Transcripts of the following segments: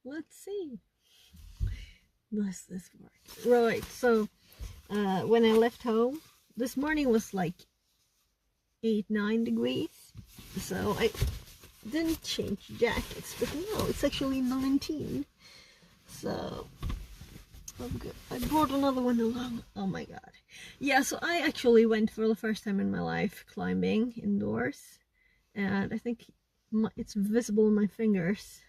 Let's see. Does this work? Right, so when I left home, this morning was like 8-9 degrees, so I didn't change jackets, but now it's actually 19, so I'm good. I brought another one along. Oh my god. Yeah, so I actually went for the first time in my life climbing indoors, and I think it's visible in my fingers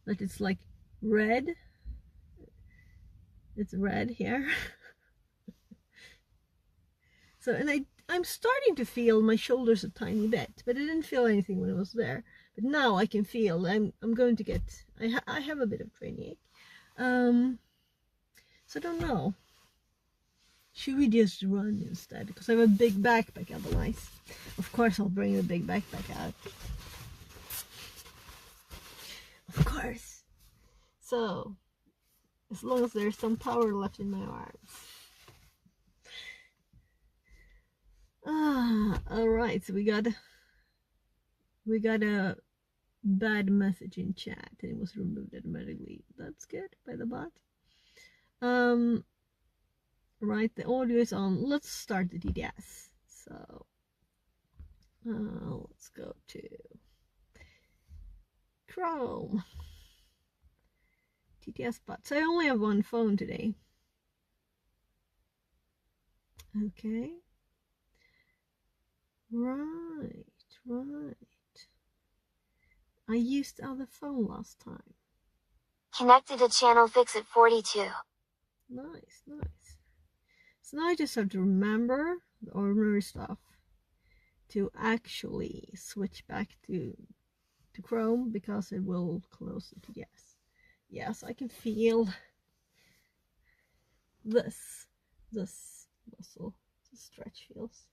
that it's like red. It's red here. So, and I'm starting to feel my shoulders a tiny bit, but I didn't feel anything when I was there. But now I can feel I'm going to get, I have a bit of training ache. So I don't know. Should we just run instead? Because I have a big backpack otherwise. Of course I'll bring the big backpack out. Of course. So, as long as there's some power left in my arms. Alright, so we got a bad message in chat and it was removed automatically. That's good by the bot. Right, the audio is on. Let's start the TTS. So let's go to Chrome. TTS bot. So I only have one phone today. Okay. Right. I used the other phone last time. Connected to channel Fix-It 42. Nice. So now I just have to remember the ordinary stuff to actually switch back to Chrome because it will close the TTS. Yes, I can feel this muscle, the stretch feels.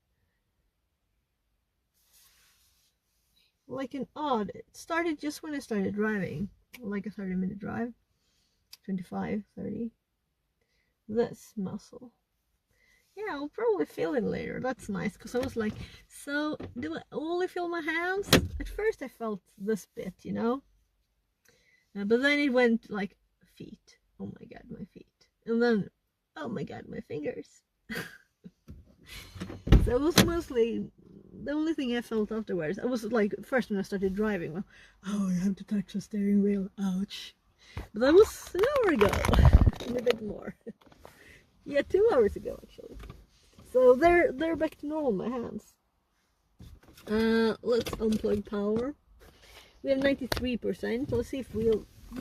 Like an odd, it started just when I started driving, like a 30-minute drive, 25, 30. This muscle. Yeah, I'll probably feel it later. That's nice, because I was like, so do I only feel my hands? At first I felt this bit, you know? But then it went like feet. Oh my god, my feet. And then, oh my god, my fingers. So it was mostly, the only thing I felt afterwards, I was like, first when I started driving, well, oh, I have to touch the steering wheel, ouch. But that was an hour ago, and a bit more. Yeah, 2 hours ago actually. So they're back to normal, my hands. Let's unplug power. We have 93%. Let's see if we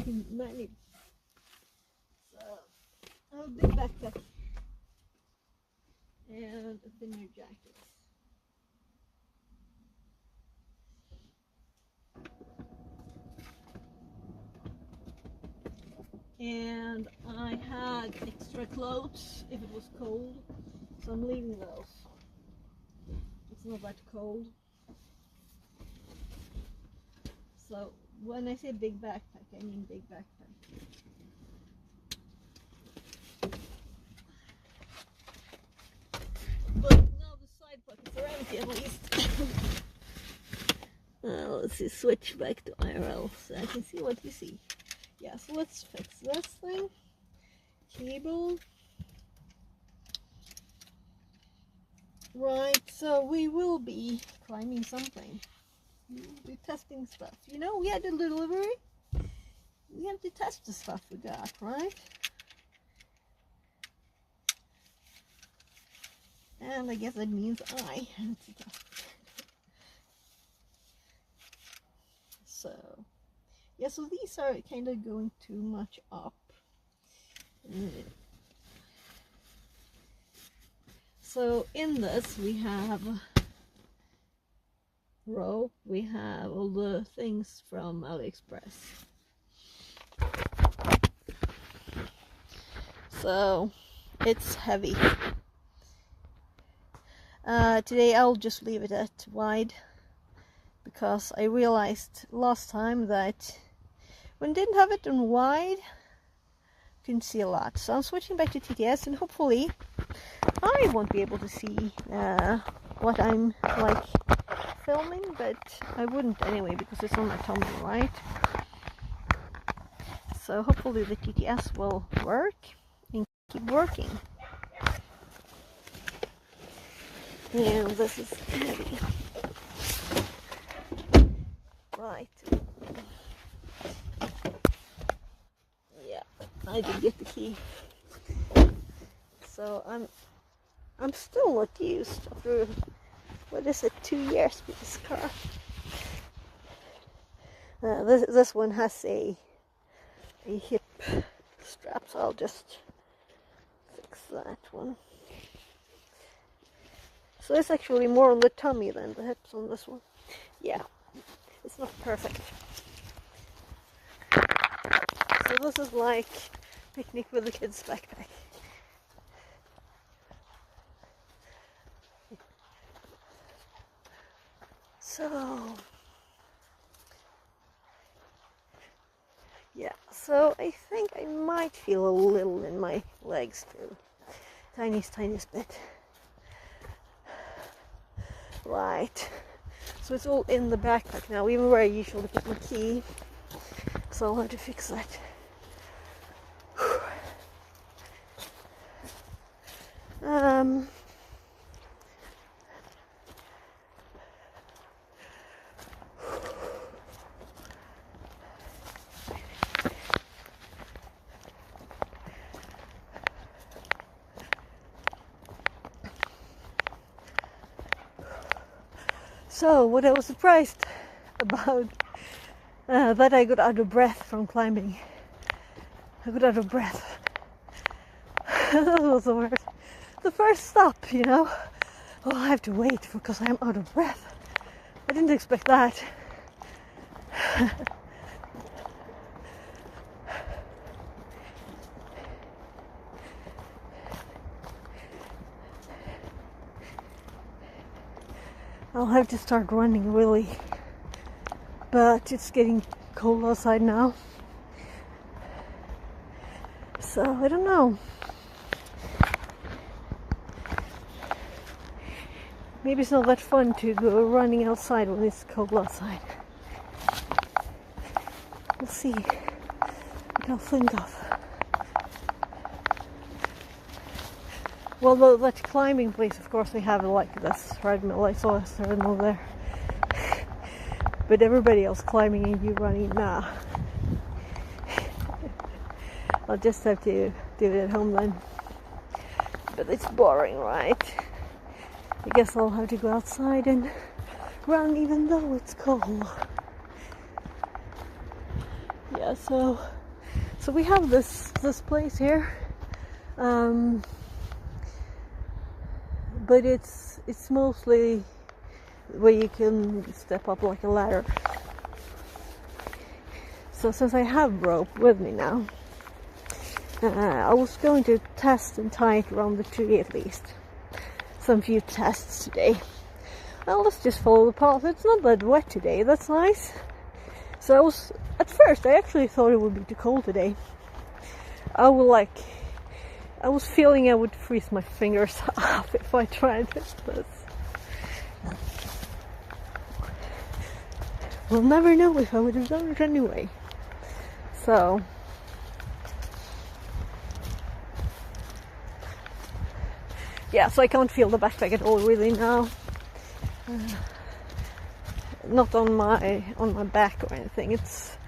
can manage. So I have a big backpack and a thinner jacket. And I had extra clothes if it was cold, so I'm leaving those. It's not that cold. So when I say big backpack, I mean big backpack. But now the side pockets are empty at least. Let's see, switch back to IRL so I can see what you see. Yeah, so let's fix this thing. Cable. Right, so we will be climbing something. We will be testing stuff. You know, we had a delivery. We have to test the stuff we got, right? And I guess that means I have to test it. So, yeah, so these are kind of going too much up. So in this we have row, we have all the things from AliExpress. So it's heavy. Today I'll just leave it at wide because I realized last time that when I didn't have it on wide, you can see a lot. So I'm switching back to TTS and hopefully I won't be able to see what I'm like filming, but I wouldn't anyway because it's on my tummy, right? So hopefully the TTS will work and keep working. And this is heavy. Right. Yeah, I did get the key. So I'm still not used after, what is it, 2 years with this car. This one has a hip strap, so I'll just fix that one. So it's actually more on the tummy than the hips on this one. Yeah, it's not perfect. So this is like picnic with the kids' backpack. So yeah, so I think I might feel a little in my legs too. Tiniest bit. Right. So it's all in the backpack now, even where I usually put my key. So I'll have to fix that. So what I was surprised about, that I got out of breath from climbing. I got out of breath. That was the first stop, you know. Oh, I have to wait because I'm out of breath. I didn't expect that. I'll have to start running really, but it's getting cold outside now. So I don't know. Maybe it's not that fun to go running outside when it's cold outside. We'll see what I'll think of. Well, that climbing place, of course, they have like this treadmill. I saw a treadmill there. But everybody else climbing and you running, nah. I'll just have to do it at home then. But it's boring, right? I guess I'll have to go outside and run even though it's cold. Yeah, so we have this place here. But it's mostly where you can step up like a ladder. So since I have rope with me now, I was going to test and tie it around the tree at least. Some few tests today. Well, let's just follow the path. It's not that wet today, that's nice. So at first I actually thought it would be too cold today. I was feeling I would freeze my fingers off if I tried this. We'll never know if I would have done it anyway. So yeah, so I can't feel the backpack at all really now. Not on my back or anything. It's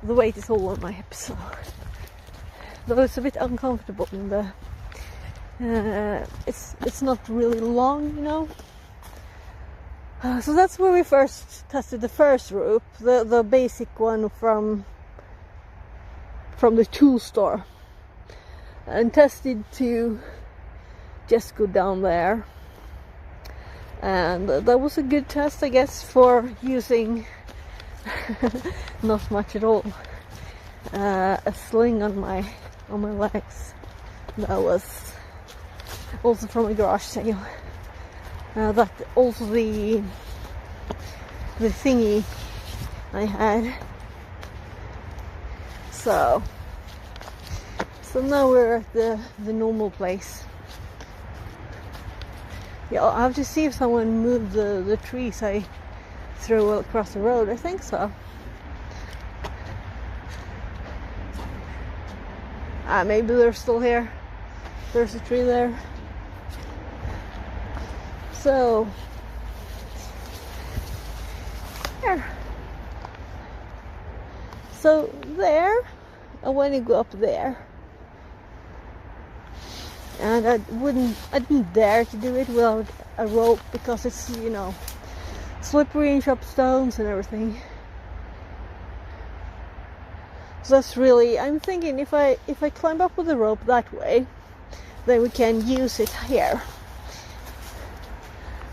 the weight is all on my hips. So. Though it's a bit uncomfortable in the it's not really long, you know. So that's where we first tested the first rope, the basic one from the tool store, and tested to just go down there, and that was a good test, I guess, for using not much at all, a sling on my legs. That was also from a garage sale. That also the thingy I had. So now we're at the normal place. Yeah, I'll have to see if someone moved the trees I threw across the road. I think so. Maybe they're still here. There's a tree there. So, there. So there, I want to go up there. And I didn't dare to do it without a rope because it's, you know, slippery and sharp stones and everything. So that's really, I'm thinking if I climb up with the rope that way, then we can use it here.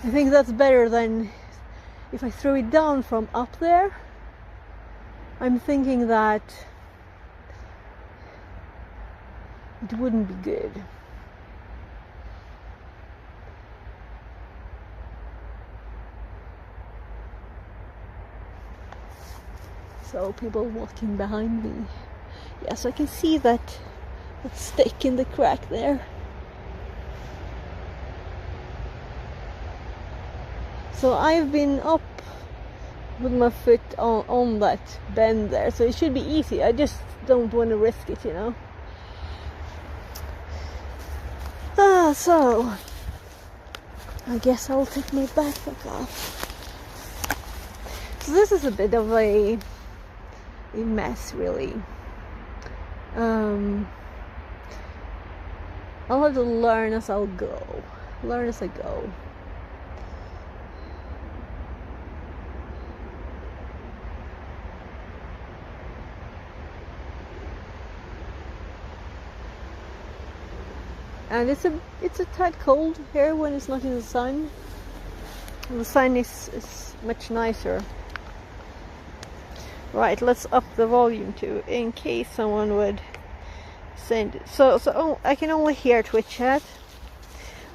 I think that's better than if I throw it down from up there. I'm thinking that it wouldn't be good. So people walking behind me. Yes, I can see that stick in the crack there. So I've been up with my foot on that bend there, so it should be easy. I just don't want to risk it, you know. So I guess I'll take my backpack off. So this is a bit of a mess, really. I'll have to learn as I'll go. Learn as I go. And it's a tad cold here when it's not in the sun. The sun is much nicer. Right, let's up the volume too, in case someone would send it. So I can only hear Twitch chat.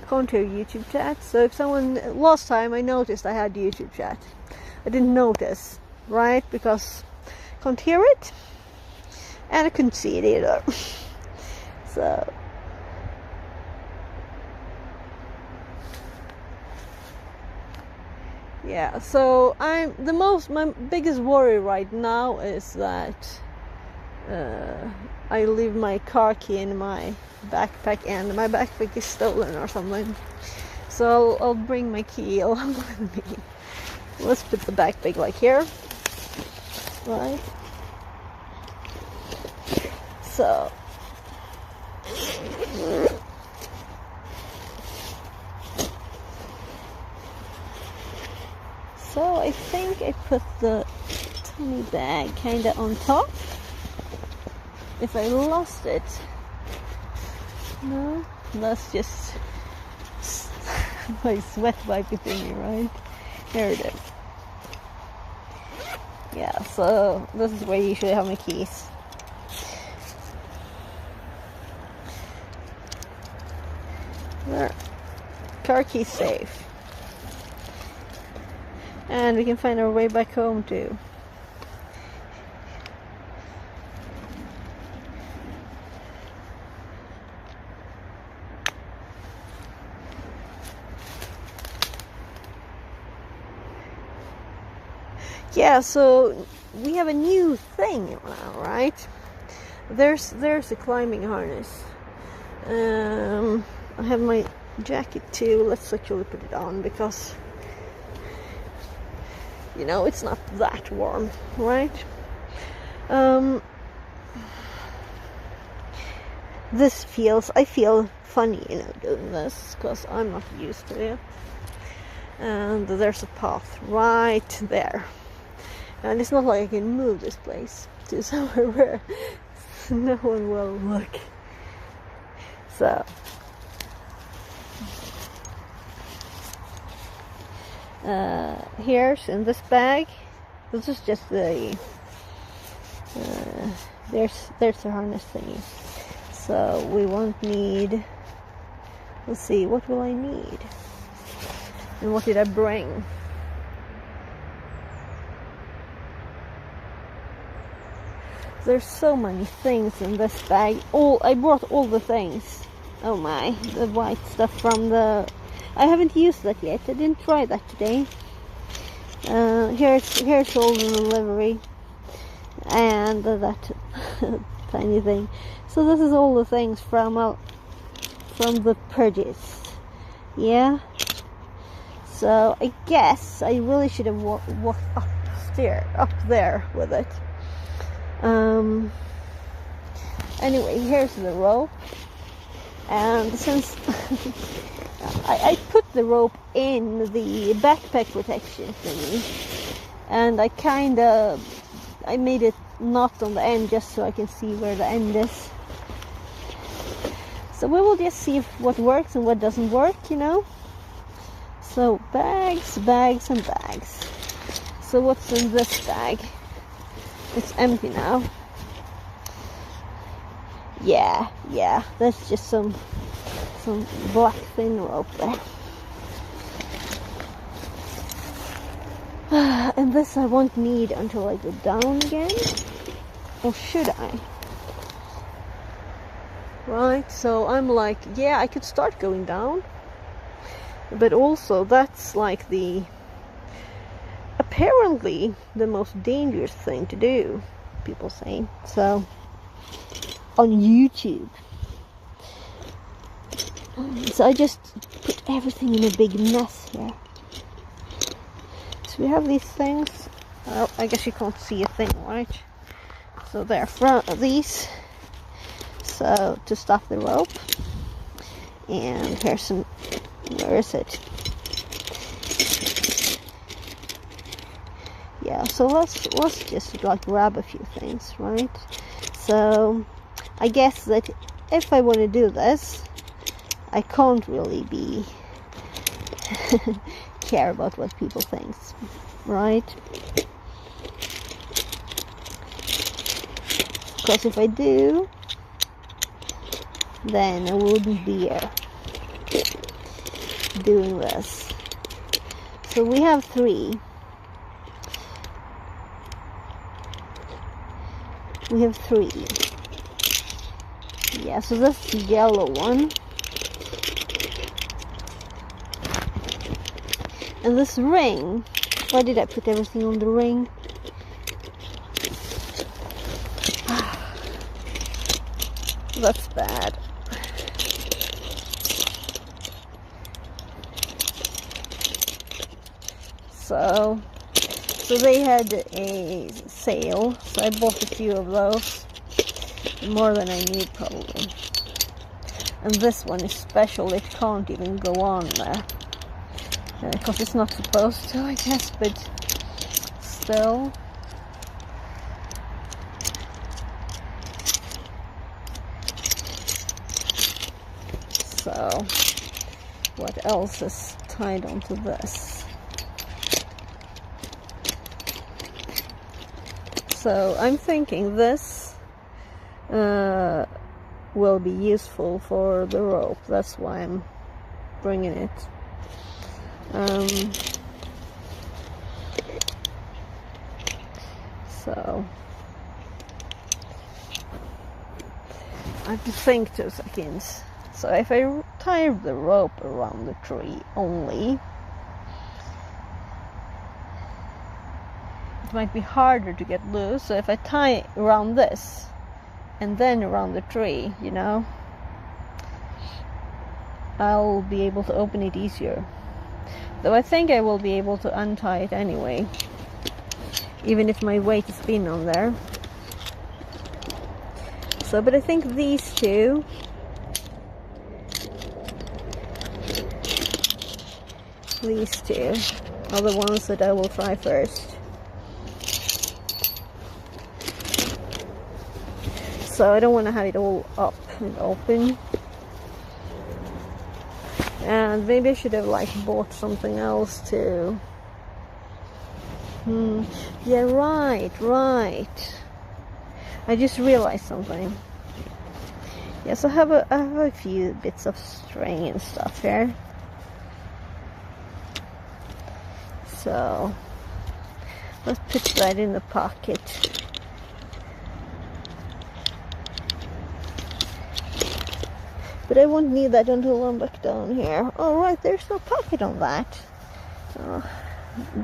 Can't hear YouTube chat. So if someone, last time I noticed I had YouTube chat. I didn't notice, right? Because I can't hear it. And I couldn't see it either. So yeah, so my biggest worry right now is that I leave my car key in my backpack and my backpack is stolen or something. So I'll bring my key along with me. Let's put the backpack like here, right? So I think I put the tiny bag kinda on top. If I lost it, no, that's just my sweat wipey thingy, right? There it is. Yeah, so this is where you usually have my keys. There, car key safe. And we can find our way back home too. Yeah, so we have a new thing now, right? There's a climbing harness. I have my jacket too. Let's actually put it on because, you know, it's not that warm, right? I feel funny, you know, doing this because I'm not used to it. And there's a path right there. And it's not like I can move this place to somewhere where no one will look. So here's in this bag. This is just the there's the harness thingy. So we won't need. Let's see, what will I need? And what did I bring? There's so many things in this bag. I brought all the things. Oh my, the white stuff from the I haven't used that yet. I didn't try that today. Here's all the delivery and that tiny thing. So this is all the things from the purchase. Yeah. So I guess I really should have walked up there with it. Anyway, here's the rope, and since I put the rope in the backpack protection thingy, and I made it knot on the end just so I can see where the end is. So we will just see what works and what doesn't work, you know. So bags, bags, and bags. So what's in this bag? It's empty now. Yeah, that's just some black thin rope there. And this I won't need until I go down again. Or should I? Right, so I'm like, yeah, I could start going down. But also that's like apparently the most dangerous thing to do, people say. So on YouTube. So I just put everything in a big mess here. So we have these things. Well, I guess you can't see a thing, right? So they're these. So to stop the rope. And here's some. Where is it? Yeah. So let's just like grab a few things, right? So I guess that if I want to do this, I can't really be care about what people think, right? Because if I do, then I wouldn't be here doing this. So we have 3. We have 3. Yeah, so that's the yellow one. And this ring, why did I put everything on the ring? That's bad. So they had a sale, so I bought a few of those. More than I need probably. And this one is special, it can't even go on there. Because it's not supposed to, I guess, but still. So, what else is tied onto this? So, I'm thinking this will be useful for the rope. That's why I'm bringing it. So I have to think 2 seconds. So if I tie the rope around the tree only, it might be harder to get loose. So if I tie around this and then around the tree, you know, I'll be able to open it easier. Though I think I will be able to untie it anyway, even if my weight is been on there. So, but I think these 2 are the ones that I will try first. So I don't want to have it all up and open. And maybe I should have like bought something else too. Yeah, right. I just realized something. Yes, I have a few bits of string and stuff here. So let's put that in the pocket. But I won't need that until I'm back down here. Oh, right, there's no pocket on that. Oh,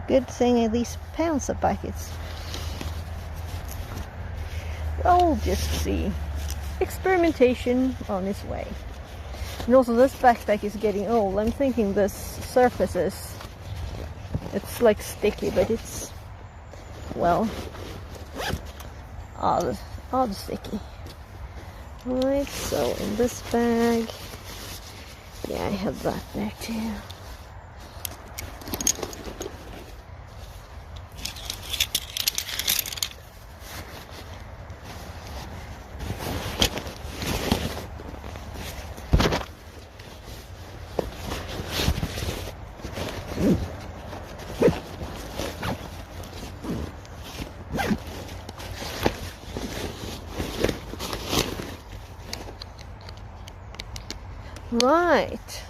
good thing these pants are pockets. I'll just see. Experimentation on its way. And also this backpack is getting old. I'm thinking this surface is, it's like sticky, but it's, well, odd sticky. Right, so in this bag, yeah, I have that there too. Right.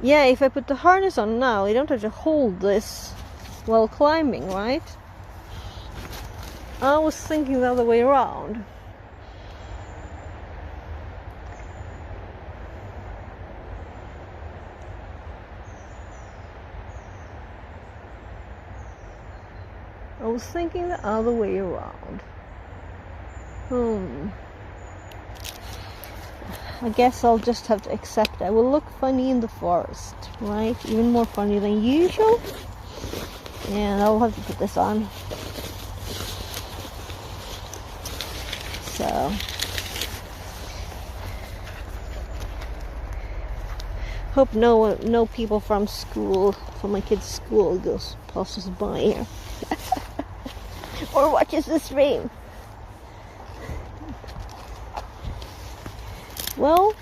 Yeah, if I put the harness on now, I don't have to hold this while climbing, right? I was thinking the other way around. I was thinking the other way around. I guess I'll just have to accept it. I will look funny in the forest, right? Even more funny than usual. And I'll have to put this on. So, hope no people from school, from my kid's school, passes by here or watches the stream. Well,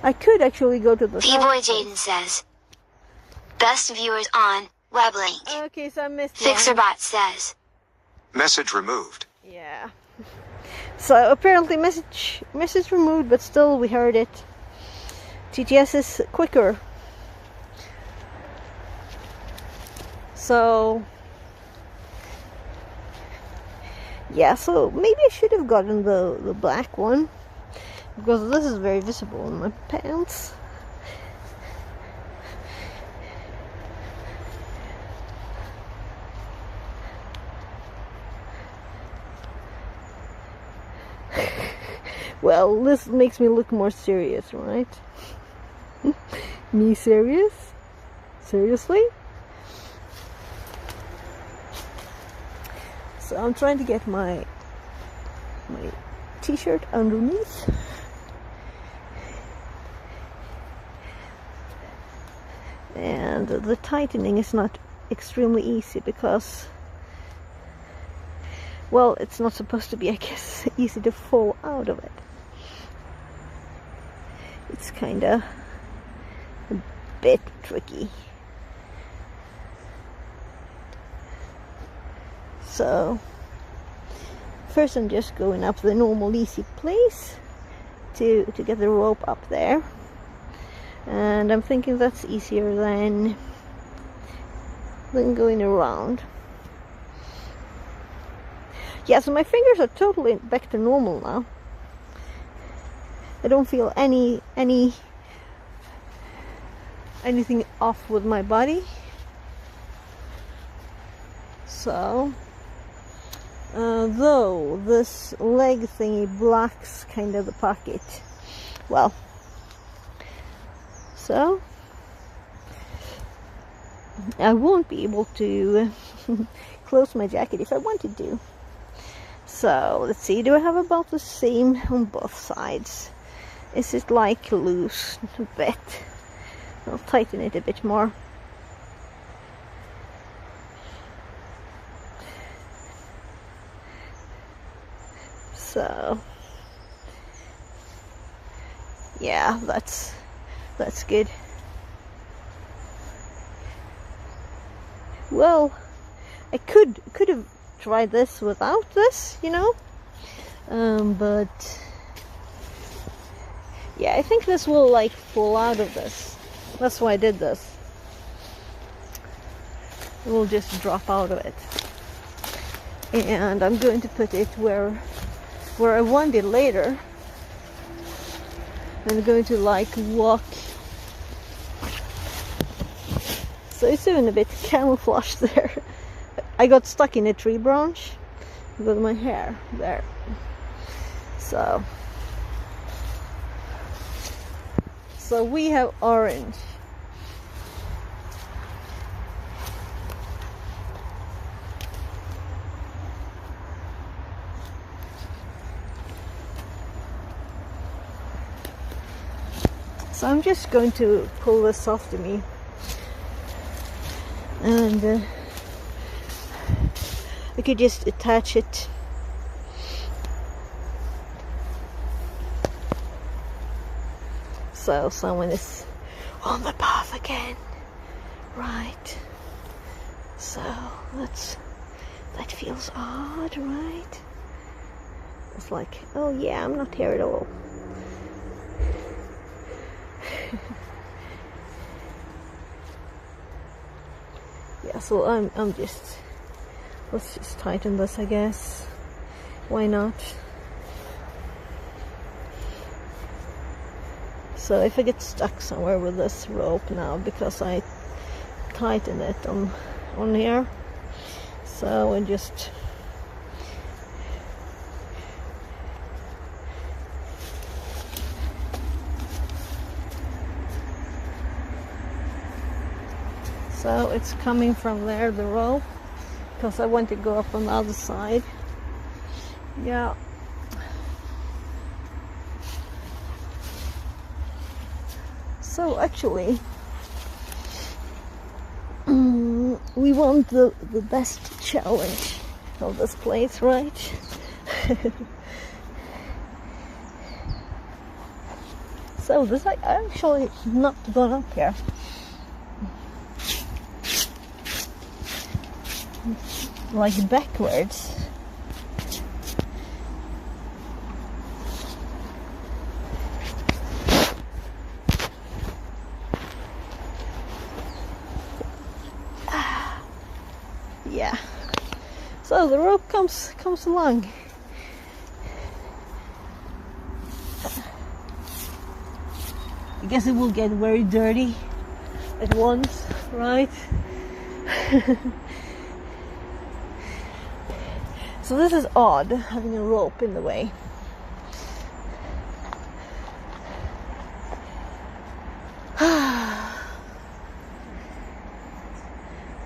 I could actually go to the P-Boy Jaden says, best viewers on web link. Okay, so I missed one. Fixerbot says, message removed. Yeah. So apparently message removed, but still we heard it. TTS is quicker. So yeah, so maybe I should have gotten the black one, because this is very visible in my pants. Well, this makes me look more serious, right? Me serious? Seriously? So I'm trying to get my t-shirt underneath. And the tightening is not extremely easy because, well, it's not supposed to be, I guess, easy to fall out of it. It's kinda a bit tricky. So first I'm just going up the normal easy place to get the rope up there, and I'm thinking that's easier than going around. Yeah, so my fingers are totally back to normal now. I don't feel anything off with my body. So though this leg thingy blocks kind of the pocket, well, so I won't be able to close my jacket if I wanted to. So let's see, do I have about the same on both sides? Is it like loose a bit? I'll tighten it a bit more. So yeah, that's good. Well, I could have tried this without this, you know, but yeah, I think this will like fall out of this. That's why I did this. It will just drop out of it, and I'm going to put it where where I want it later. I'm going to like walk. So it's even a bit camouflaged there. I got stuck in a tree branch with my hair there. So we have orange. So I'm just going to pull this off to me, and I could just attach it. So someone is on the path again, right? So that feels odd, right? It's like, oh yeah, I'm not here at all. Yeah, so let's just tighten this, I guess. Why not? So if I get stuck somewhere with this rope now, because I tighten it on here, so I just so it's coming from there, the rope, because I want to go up on the other side. Yeah. So actually, we want the best challenge of this place, right? So this I actually not gone up here. Like backwards. Yeah. So the rope comes along. I guess it will get very dirty at once, right? So this is odd, having a rope in the way.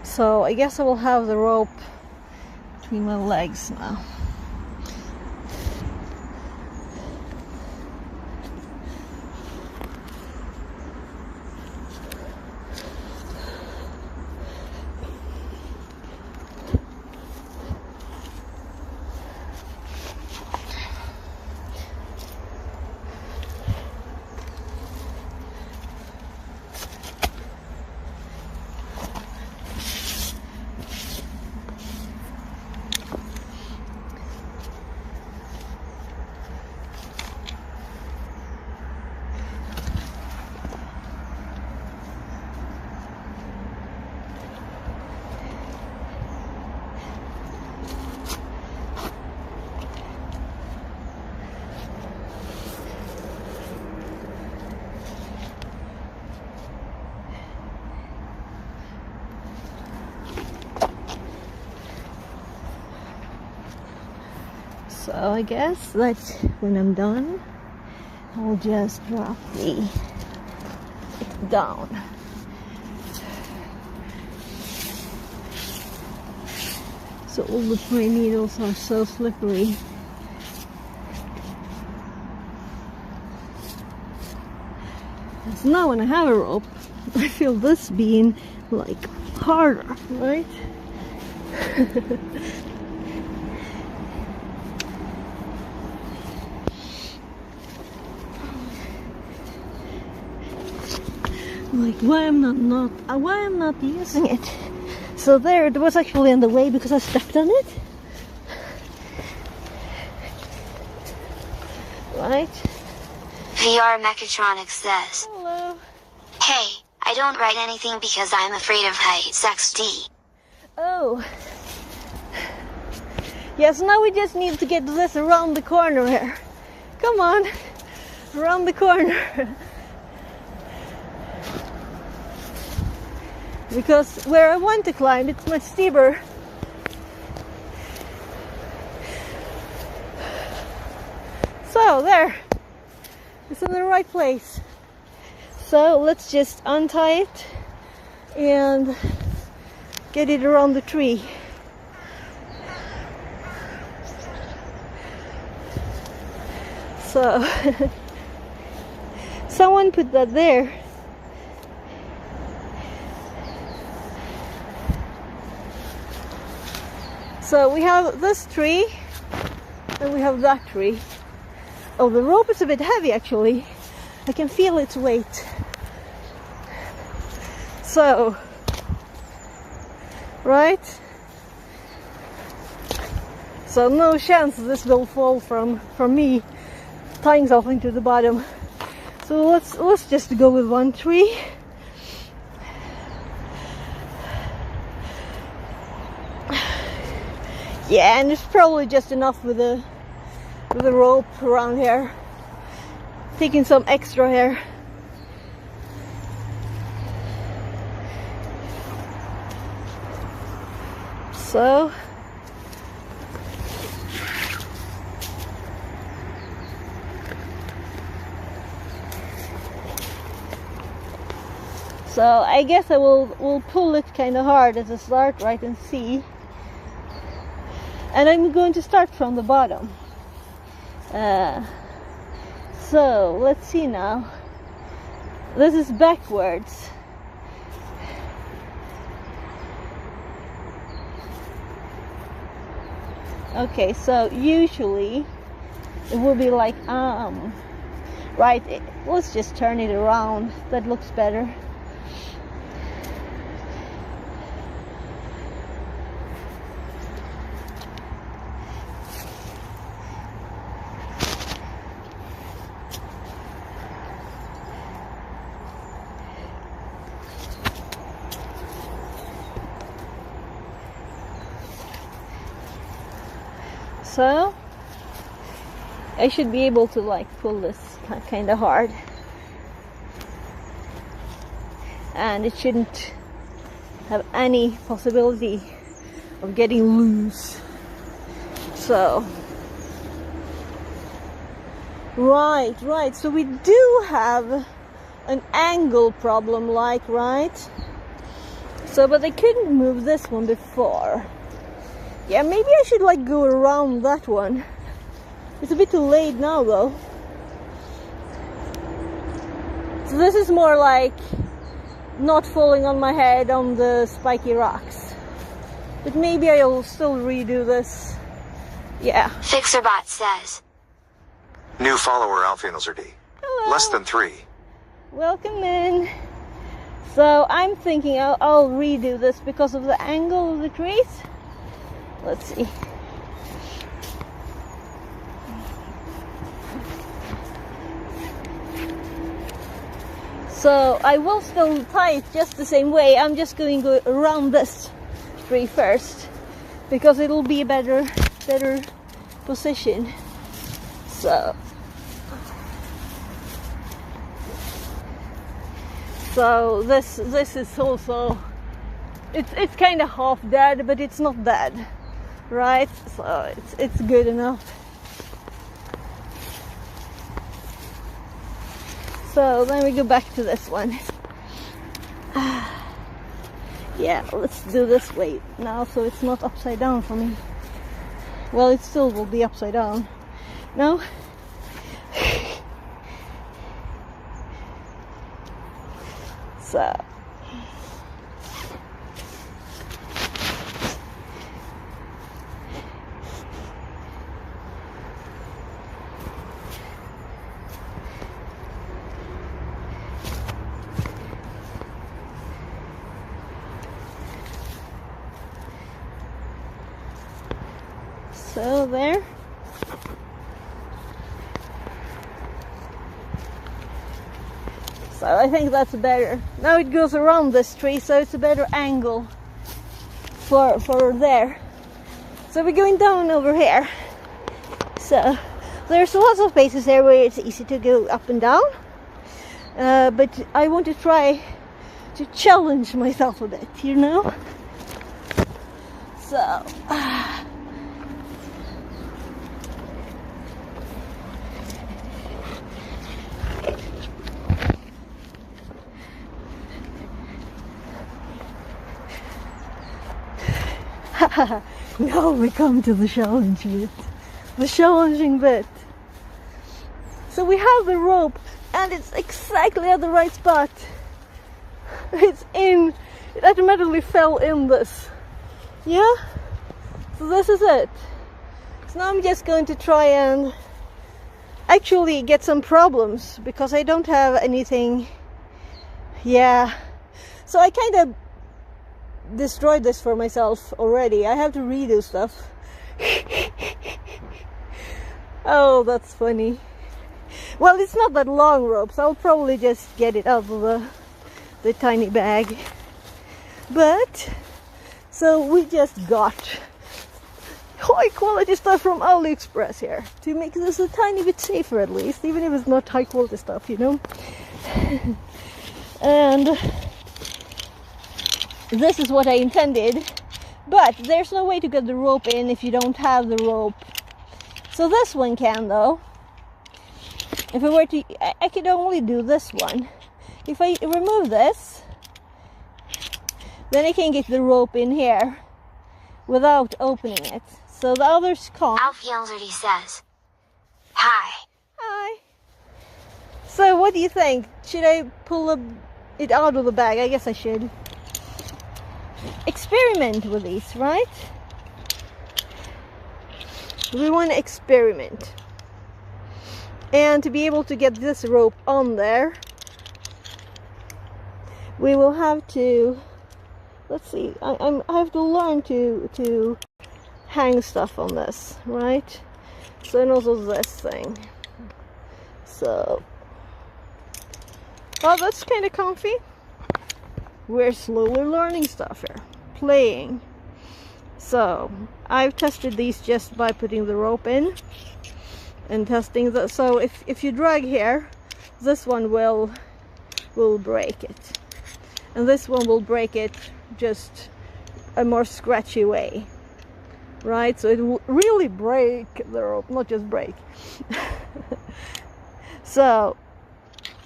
So I guess I will have the rope between my legs now. So I guess that when I'm done, I'll just drop it down. So all the pine needles are so slippery. So now when I have a rope, I feel this being like harder, right? Like why I'm not using it. So there, it was actually in the way because I stepped on it. Right? VR Mechatronics says, Hello. hey, I don't write anything because I'm afraid of heights XD. Oh. Yes, now we just need to get this around the corner here. Come on, around the corner. Because where I want to climb, it's much steeper. So there, it's in the right place. So let's just untie it and get it around the tree. So someone put that there. So we have this tree and we have that tree. Oh, the rope is a bit heavy actually. I can feel its weight. So, right? So no chance this will fall from me tying something to the bottom. So let's just go with one tree. Yeah, and it's probably just enough with the rope around here. Taking some extra here. So I guess I will pull it kind of hard as a start, right, and see. And I'm going to start from the bottom. So let's see now. This is backwards. Okay, so usually it will be like right, let's just turn it around. That looks better. So I should be able to like pull this kind of hard, and it shouldn't have any possibility of getting loose. So right, so we do have an angle problem, like, right? So but I couldn't move this one before. Yeah, maybe I should like go around that one. It's a bit too late now though. So this is more like not falling on my head on the spiky rocks. But maybe I'll still redo this. Yeah. FixerBot says. New follower Alpha D. Hello. Less than 3. Welcome in. So I'm thinking I'll redo this because of the angle of the trees. Let's see. So I will still tie it just the same way. I'm just going to go around this tree first because it'll be a better position. So this is also it's kind of half dead, but it's not dead. Right, so it's good enough. So then we go back to this one. Yeah, let's do this way now so it's not upside down for me. Well, it still will be upside down. No? So there. So I think that's better. Now it goes around this tree, so it's a better angle for there. So So we're going down over here. So there's lots of places there where it's easy to go up and down. But I want to try to challenge myself a bit, you know? So... now we come to the challenge bit. The challenging bit. So we have the rope and it's exactly at the right spot. It's in, it automatically fell in this. Yeah? So this is it. So now I'm just going to try and actually get some problems because I don't have anything. Yeah. So I kind of destroyed this for myself already. I have to redo stuff. Oh, that's funny. Well, it's not that long rope, so I'll probably just get it out of the tiny bag. But so we just got high quality stuff from AliExpress here to make this a tiny bit safer, at least, even if it's not high quality stuff, you know. And this is what I intended, but there's no way to get the rope in if you don't have the rope. So this one can, though. If I were to, I could only do this one. If I remove this, then I can get the rope in here without opening it. So the others can't. Alfie Elzerty says, "Hi." Hi. So what do you think? Should I pull it out of the bag? I guess I should. Experiment with these, right? We want to experiment. And to be able to get this rope on there, we will have to, let's see, I have to learn to hang stuff on this, right? So, and also this thing. So, oh, that's kind of comfy. We're slowly learning stuff here, playing. So I've tested these just by putting the rope in and testing that. So if you drag here, this one will break it, and this one will break it just a more scratchy way, right? So it will really break the rope, not just break. So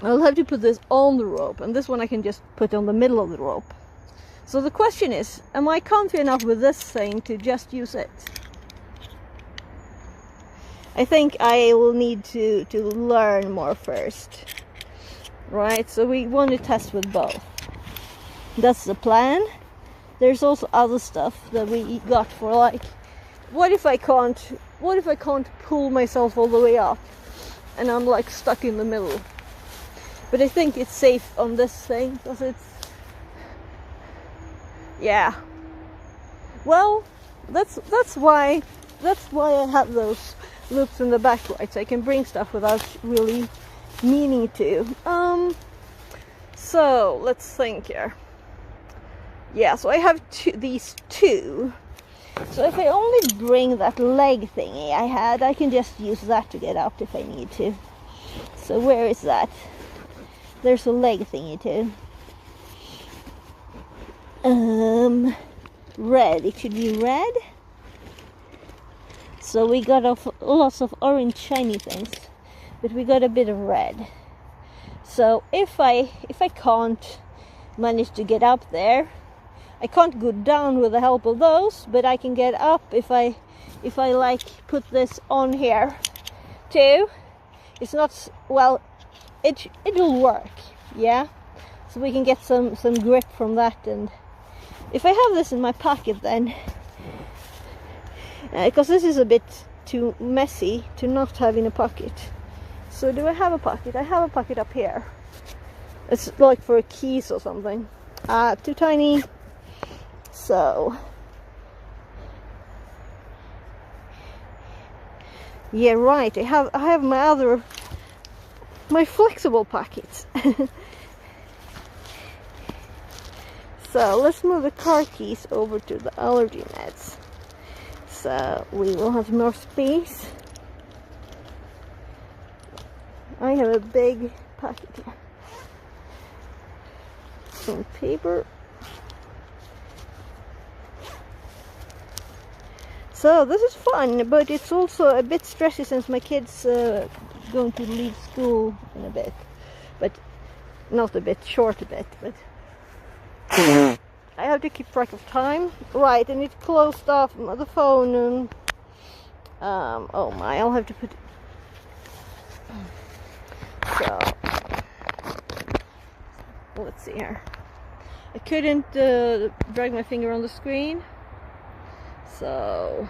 I'll have to put this on the rope, and this one I can just put on the middle of the rope. So the question is, am I comfy enough with this thing to just use it? I think I will need to learn more first, right? So we want to test with both. That's the plan. There's also other stuff that we got for, like, what if I can't pull myself all the way up and I'm like stuck in the middle? But I think it's safe on this thing because it's, yeah. Well, that's why I have those loops in the back, right? So I can bring stuff without really meaning to. So let's think here. Yeah, so I have these two. So if I only bring that leg thingy I had, I can just use that to get up if I need to. So where is that? There's a leg thingy too. Red. It should be red. So we got lots of orange shiny things, but we got a bit of red. So if I can't manage to get up there, I can't go down with the help of those, but I can get up if I like put this on here too. It's not, well, it'll work, yeah. So we can get some grip from that. And if I have this in my pocket, then because this is a bit too messy to not have in a pocket. So do I have a pocket? I have a pocket up here. It's like for keys or something. Too tiny. So yeah, right. I have my flexible pockets. So let's move the car keys over to the allergy meds. so we will have more space. I have a big packet here. Some paper. So this is fun, but it's also a bit stressy since my kids going to leave school in a bit. But not a bit, short a bit, but I have to keep track of time. Right, and it closed off the phone and oh my, I'll have to put it. So let's see here. I couldn't drag my finger on the screen. So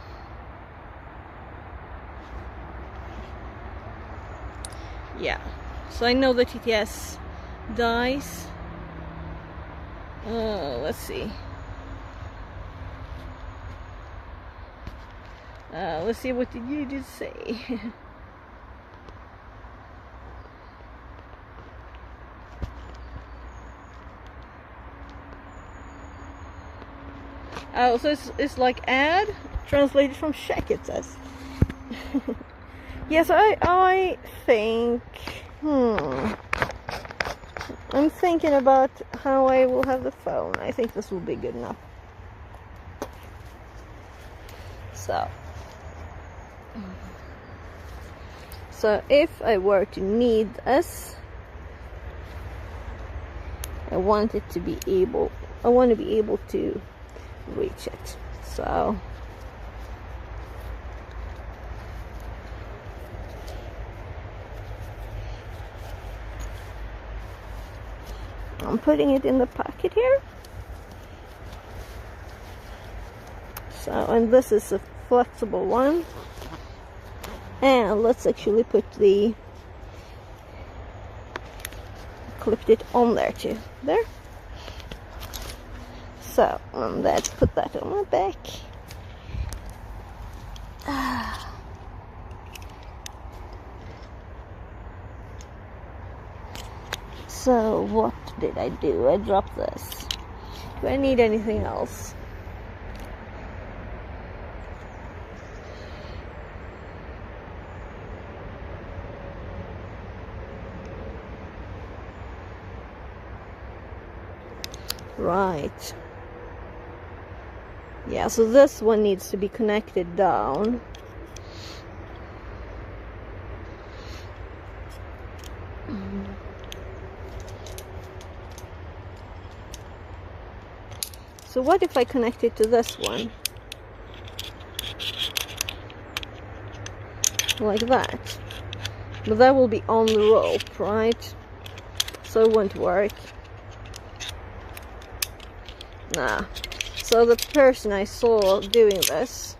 yeah, so I know the TTS dies. Let's see. Let's see, what did you just say? Oh, so it's like ad translated from Czech, it says. Yes, I think I'm thinking about how I will have the phone. I think this will be good enough. So if I were to need this, I want to be able to reach it. So I'm putting it in the pocket here. So, and this is a flexible one. And let's actually clipped it on there too. There. So let's put that on my back. So what did I do? I dropped this. Do I need anything else? Right. Yeah, so this one needs to be connected down. So what if I connect it to this one? Like that. But that will be on the rope, right? So it won't work. Nah. So the person I saw doing this,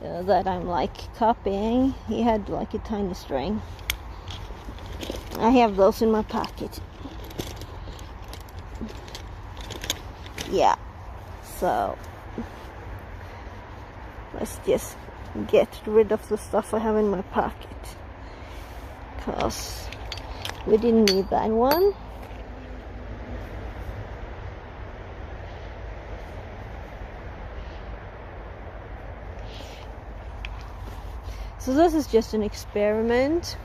that I'm like copying, he had like a tiny string. I have those in my pocket. Yeah. So let's just get rid of the stuff I have in my pocket, because we didn't need that one. So this is just an experiment.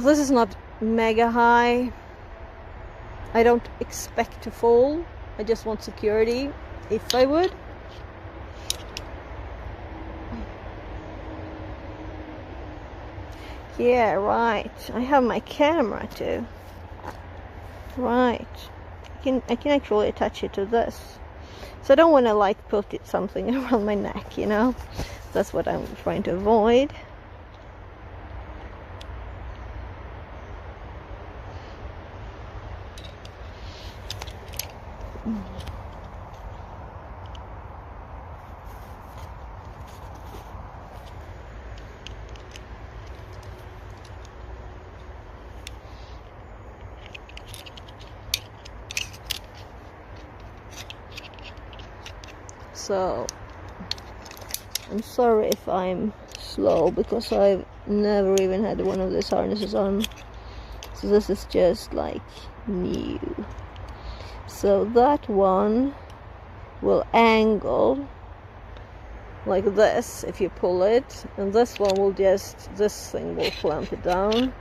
This is not mega high. I don't expect to fall. I just want security, if I would. Yeah, right. I have my camera too. Right. I can actually attach it to this. So I don't want to like put something around my neck, you know. That's what I'm trying to avoid. So I'm sorry if I'm slow, because I've never even had one of these harnesses on. So this is just like new. So that one will angle like this if you pull it, and this one will just, this thing will clamp it down.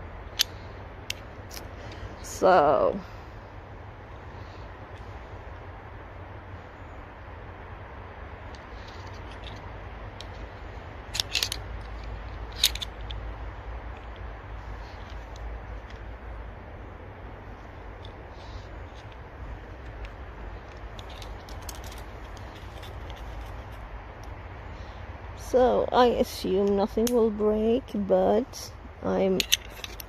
So I assume nothing will break, but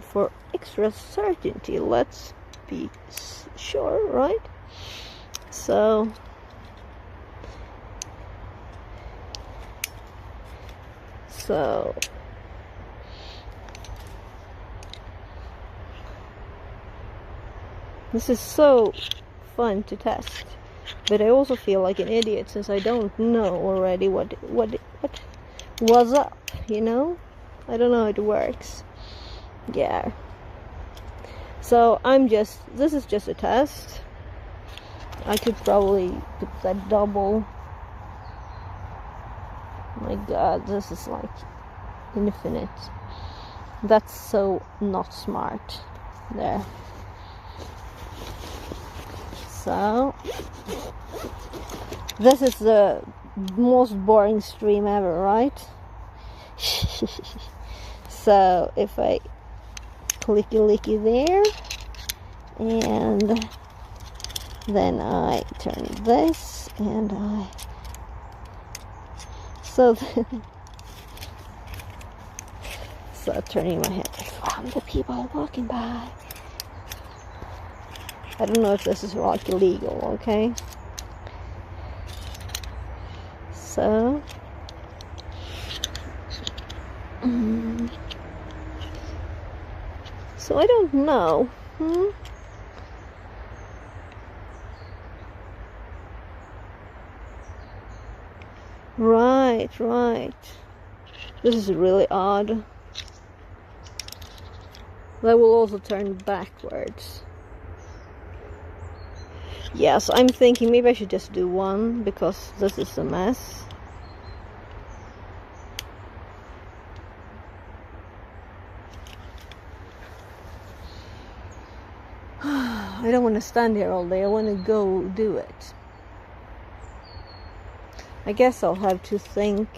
for extra certainty, let's be sure, right? So this is so fun to test, but I also feel like an idiot since I don't know already what was up, you know? I don't know how it works. Yeah. So this is just a test. I could probably put that double. My god, this is like infinite. That's so not smart. There. So this is the most boring stream ever, right? So if I clicky there, and then I turn this, and so turning my head from the people walking by. I don't know if this is like illegal, okay? So I don't know. Right. This is really odd. That will also turn backwards. Yes, I'm thinking maybe I should just do one, because this is a mess. I don't want to stand here all day. I want to go do it. I guess I'll have to think.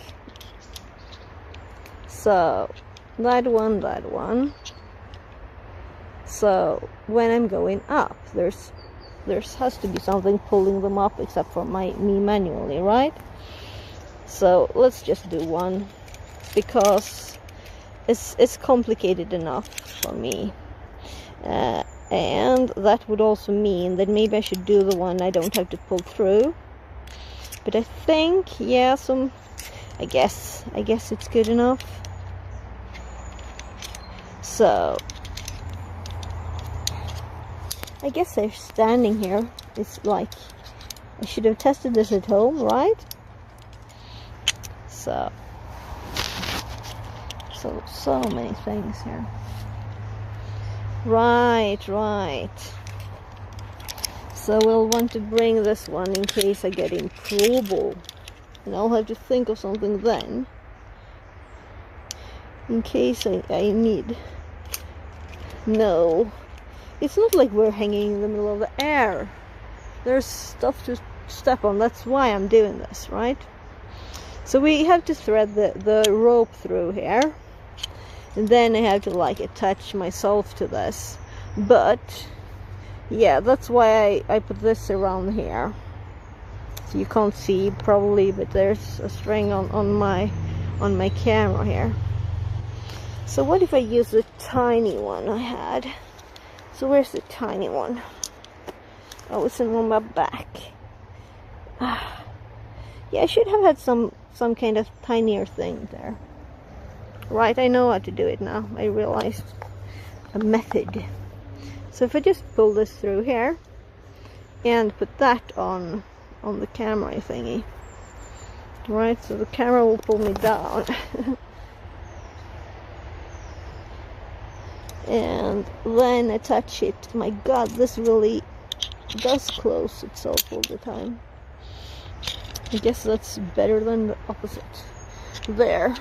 So that one. So when I'm going up, there has to be something pulling them up, except for me manually, right? So let's just do one, because it's complicated enough for me. And that would also mean that maybe I should do the one I don't have to pull through. But I think, yeah, I guess it's good enough. So I guess they're standing here. It's like I should have tested this at home, right? So many things here. Right. So we'll want to bring this one in case I get in trouble. And I'll have to think of something then. In case I need... No. It's not like we're hanging in the middle of the air. There's stuff to step on. That's why I'm doing this, right? So we have to thread the rope through here. And then I have to like attach myself to this. But yeah, that's why I put this around here. So you can't see probably, but there's a string on my camera here. So what if I use the tiny one I had? So where's the tiny one? Oh, it's on my back. Yeah, I should have had some kind of tinier thing there. Right, I know how to do it now. I realized a method. So if I just pull this through here and put that on the camera thingy, Right, so the camera will pull me down. And then I touch it. My god, this really does close itself all the time. I guess that's better than the opposite. There.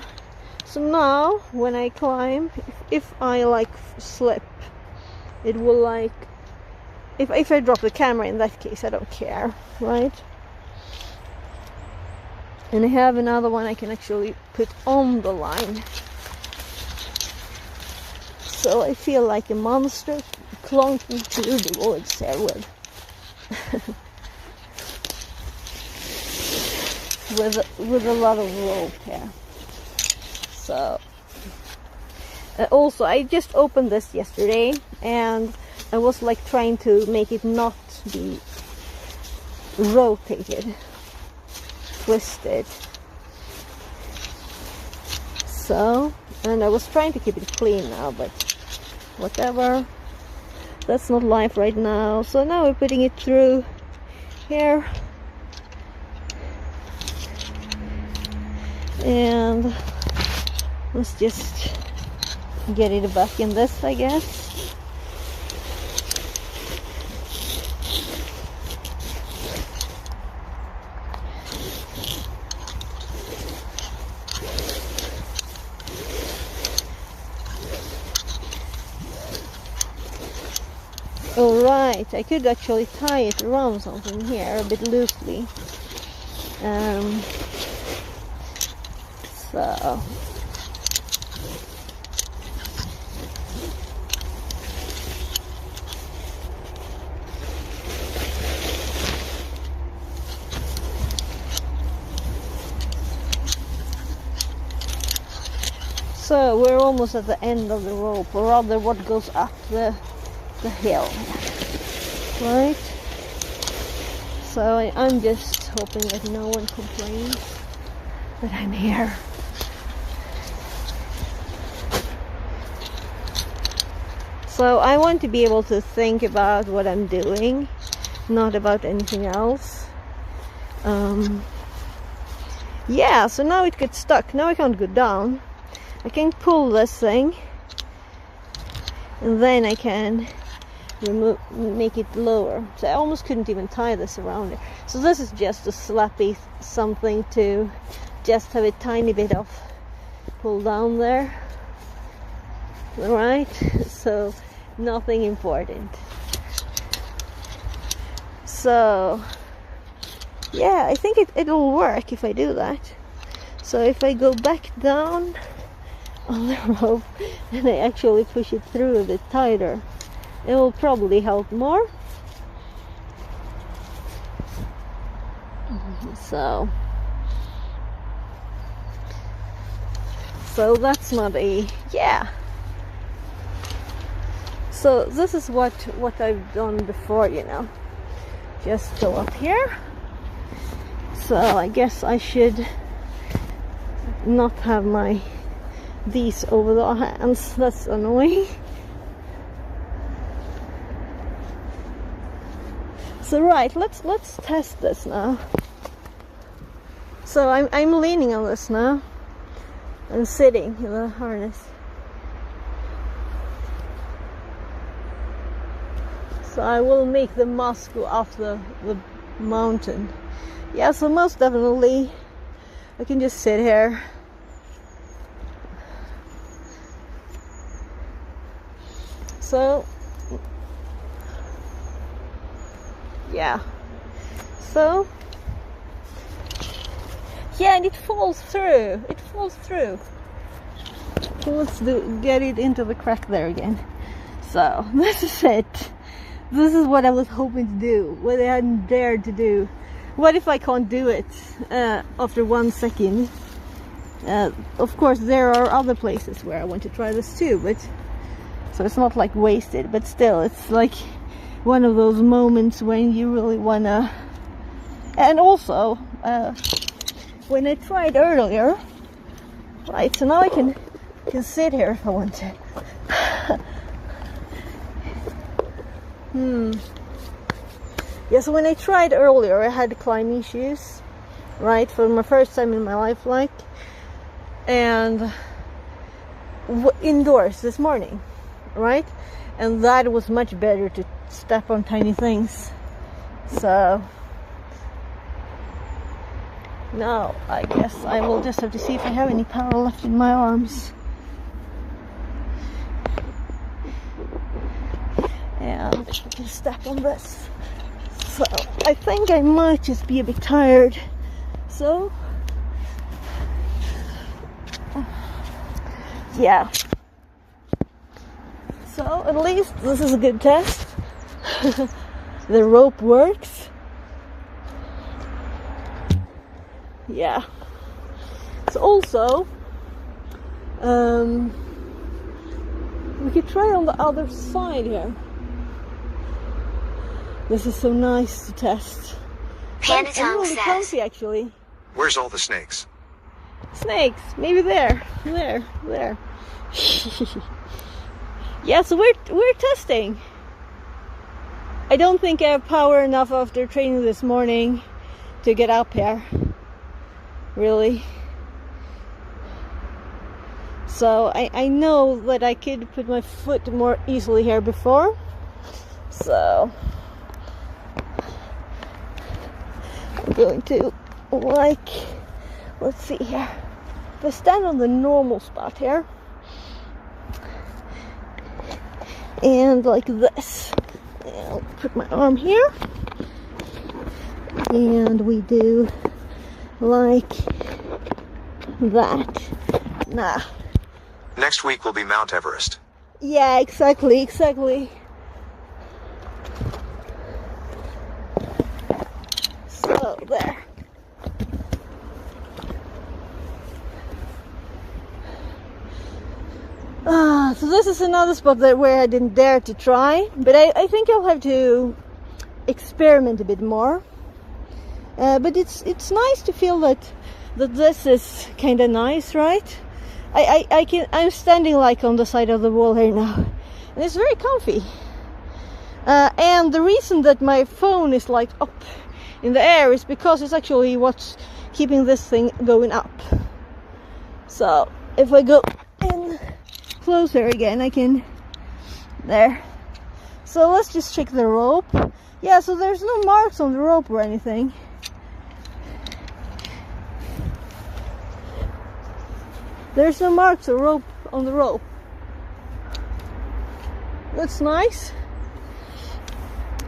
So now, when I climb, if I like slip, it will like, if I drop the camera, in that case I don't care, right? And I have another one I can actually put on the line. So I feel like a monster clunking through the woods here with a lot of rope here. So also I just opened this yesterday, and I was like trying to make it not be rotated, twisted. So, and I was trying to keep it clean now, but whatever, that's not life right now. So now we're putting it through here, and let's just get it back in this, I guess. Alright, I could actually tie it around something here a bit loosely. So we're almost at the end of the rope, or rather what goes up the hill, right? So I'm just hoping that no one complains that I'm here. So I want to be able to think about what I'm doing, not about anything else. Yeah, so now it gets stuck. Now I can't go down. I can pull this thing, and then I can make it lower. So I almost couldn't even tie this around it. So this is just a slappy something to just have a tiny bit of pull down there. Alright, so nothing important. So yeah, I think it'll work if I do that. So if I go back down on the rope and I actually push it through a bit tighter, it will probably help more. So that's not a, yeah. So this is what I've done before, you know. Just go up here. So I guess I should not have these over the hands. That's annoying. So right, let's test this now. So I'm leaning on this now. I'm sitting in the harness. So I will make the mask go off the mountain. Yeah, so most definitely I can just sit here. So yeah, so yeah, and it falls through. It falls through. So let's get it into the crack there again. So this is it. This is what I was hoping to do, what I hadn't dared to do. What if I can't do it after 1 second? Of course, there are other places where I want to try this too, but so it's not like wasted, but still, it's like one of those moments when you really wanna. And also, when I tried earlier, right? So now I can sit here if I want to. Yeah, so when I tried earlier, I had climbing shoes, right? For my first time in my life, like, and indoors this morning, right? And that was much better to step on tiny things. So now I guess I will just have to see if I have any power left in my arms. And just step on this. So I think I might just be a bit tired. So yeah. So at least this is a good test. The rope works. Yeah. So also, we could try on the other side here. This is so nice to test. Panda And Tongue really says, comfy, actually. Where's all the snakes? Snakes, maybe there. Yeah, so we're testing. I don't think I have power enough after training this morning to get up here. Really. So I know that I could put my foot more easily here before. So I'm going to, like, let's see here. If I stand on the normal spot here, and like this, I'll put my arm here, and we do like that. Nah. Next week will be Mount Everest. Yeah, exactly. So there. So this is another spot where I didn't dare to try, but I think I'll have to experiment a bit more. But it's nice to feel that this is kind of nice, right? I'm standing like on the side of the wall here now, and it's very comfy. And the reason that my phone is like up in the air is because it's actually what's keeping this thing going up. So if I go in closer again, I can, there. So let's just check the rope. Yeah, so there's no marks on the rope or anything. There's no marks or rope on the rope. That's nice.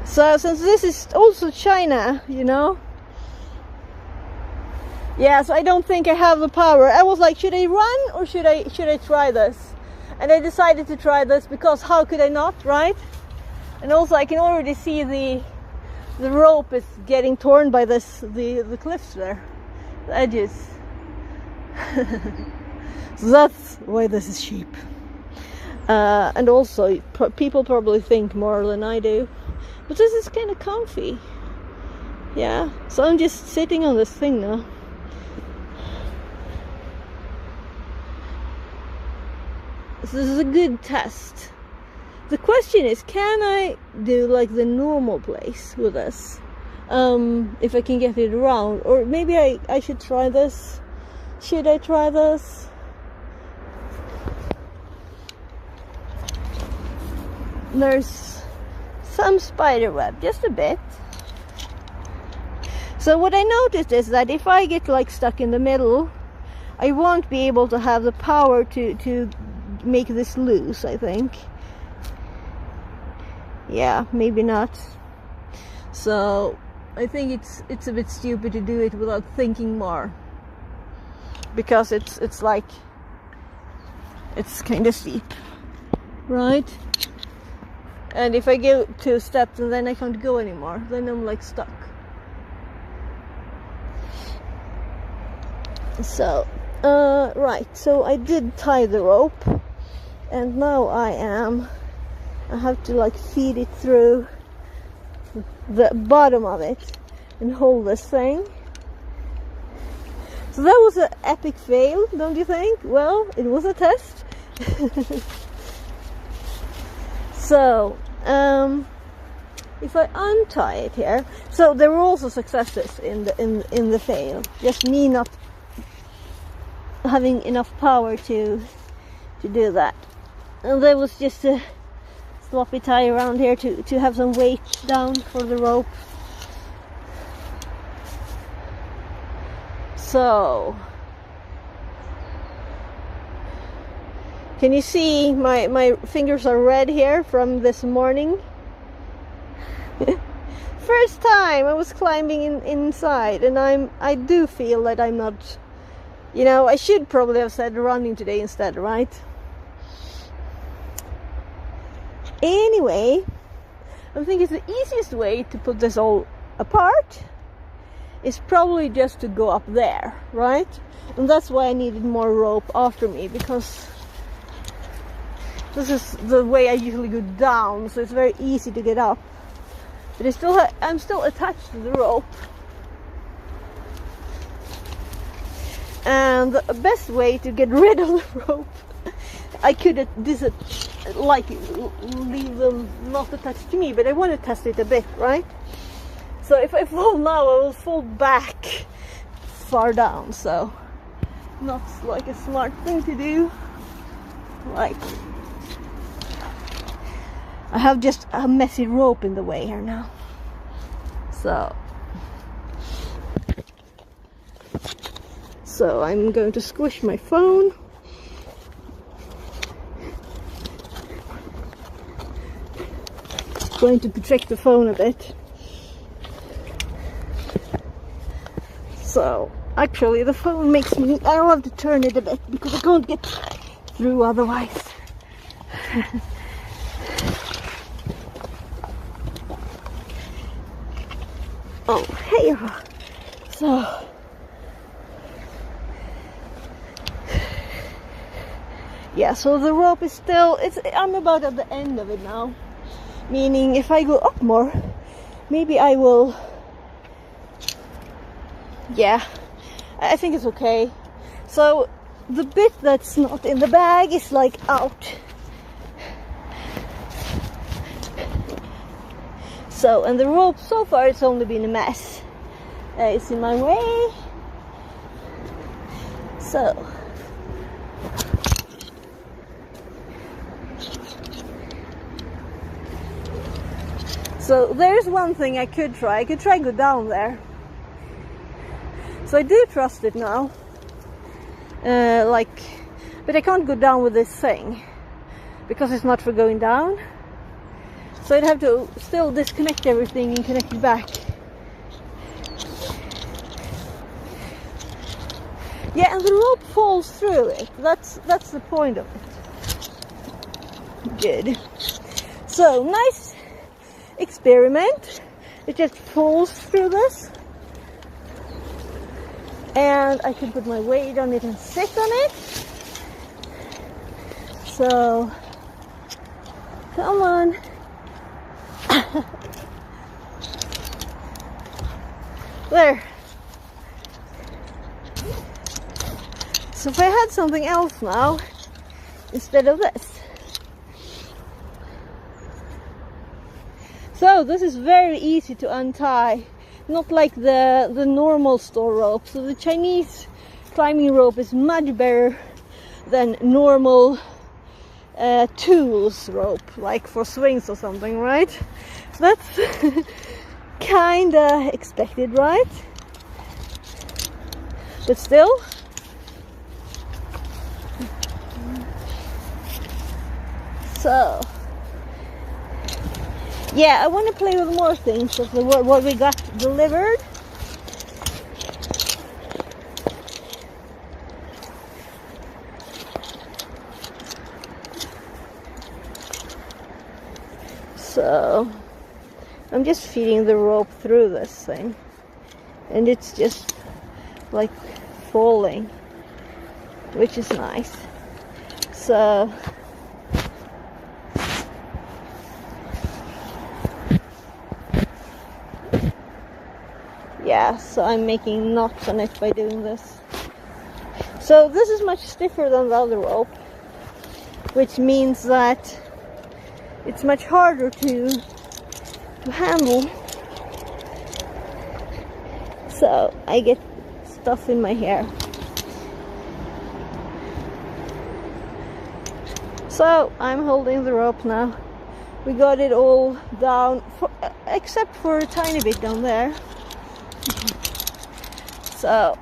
So since this is also China, you know. Yeah, so I don't think I have the power. I was like, should I run or should I try this? And I decided to try this because how could I not, right? And also I can already see the rope is getting torn by the cliffs there, the edges. So that's why this is cheap. And also people probably think more than I do, but this is kind of comfy. Yeah, so I'm just sitting on this thing now. So this is a good test. The question is, can I do like the normal place with this? If I can get it around, or maybe I should try this. Should I try this? There's some spider web, just a bit. So what I noticed is that if I get like stuck in the middle, I won't be able to have the power to make this loose, I think. Yeah, maybe not. So I think it's a bit stupid to do it without thinking more, because it's like, it's kind of steep, right? And if I go 2 steps and then I can't go anymore, then I'm like stuck. So right, so I did tie the rope, and now I have to like feed it through the bottom of it and hold this thing. So that was an epic fail, don't you think? Well, it was a test. if I untie it here, so there were also successes in the fail. Just me not having enough power to do that. And there was just a sloppy tie around here to have some weight down for the rope. So can you see my fingers are red here from this morning? First time I was climbing inside, and I do feel that I'm not, you know, I should probably have said running today instead, right? Anyway, I think it's the easiest way to put this all apart is probably just to go up there, right? And that's why I needed more rope after me, because this is the way I usually go down, so it's very easy to get up. But I'm still attached to the rope. And the best way to get rid of the rope, I could leave them not attached to me, but I want to test it a bit, right? So if I fall now, I will fall back far down, so not like a smart thing to do. Like, I have just a messy rope in the way here now. So I'm going to squish my phone. Going to protect the phone a bit. So actually the phone makes me, I'll have to turn it a bit because I can't get through otherwise. Oh, hey. So yeah, so the rope is still, I'm about at the end of it now. Meaning if I go up more, maybe I will, yeah, I think it's okay. So the bit that's not in the bag is like out. So, and the rope so far it's only been a mess. It's in my way. So there's one thing I could try. I could try go down there. So I do trust it now. But I can't go down with this thing because it's not for going down. So I'd have to still disconnect everything and connect it back. Yeah, and the rope falls through it. That's the point of it. Good. So nice experiment. It just falls through this. And I can put my weight on it and sit on it. So, come on. There. So if I had something else now instead of this. So this is very easy to untie, not like the normal store rope. So the Chinese climbing rope is much better than normal tools rope, like for swings or something, right? So that's kinda expected, right? But still, so yeah, I want to play with more things of what we got delivered. So I'm just feeding the rope through this thing, and it's just like falling, which is nice. So yeah, so I'm making knots on it by doing this. So this is much stiffer than the other rope, which means that it's much harder to to handle. So I get stuff in my hair. So I'm holding the rope now. We got it all down, except for a tiny bit down there. So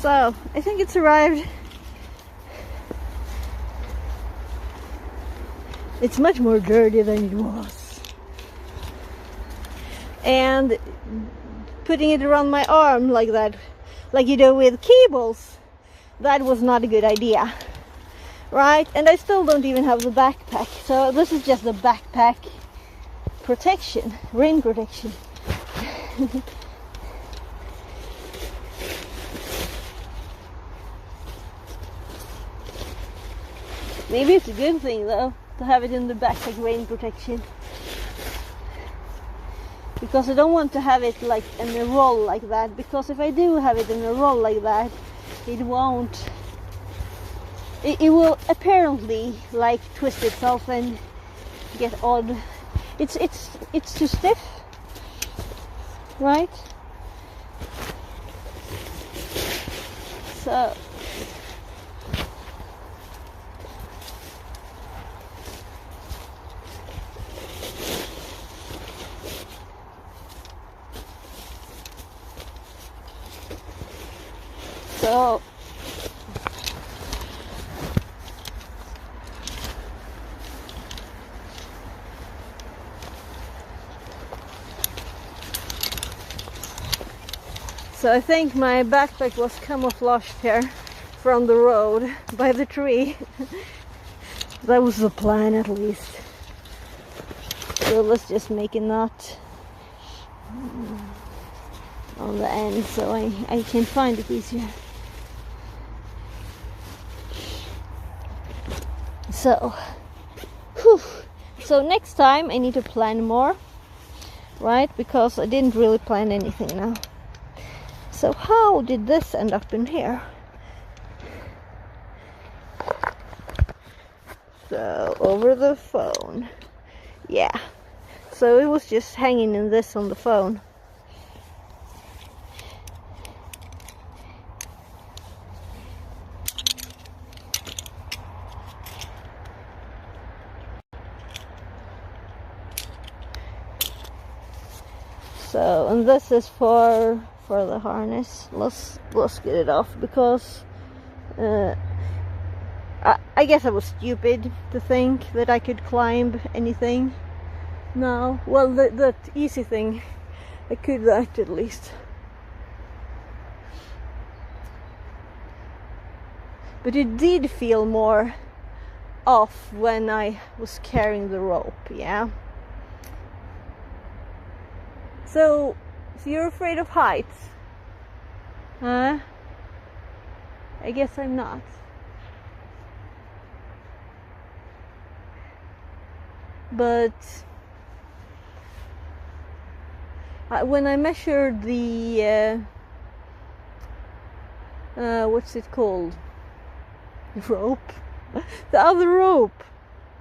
So, I think it's arrived. It's much more dirty than it was. And putting it around my arm like that, like you do with cables, that was not a good idea. Right? And I still don't even have the backpack. So this is just the backpack protection, rain protection. Maybe it's a good thing though, to have it in the backpack, rain protection. Because I don't want to have it like in a roll like that, because if I do have it in a roll like that, it won't, it will apparently like twist itself and get odd. It's too stiff, right? So So I think my backpack was camouflaged here from the road by the tree. That was the plan at least. So let's just make a knot on the end so I can find it easier. So, whew. So next time I need to plan more, right? Because I didn't really plan anything now. So how did this end up in here? So over the phone. Yeah. So it was just hanging in this on the phone. So, and this is for the harness. Let's get it off, because I guess I was stupid to think that I could climb anything now. Well, that easy thing, I could that at least. But it did feel more off when I was carrying the rope, yeah. So you're afraid of heights? Huh? I guess I'm not. But when I measured the what's it called? The rope? The other rope.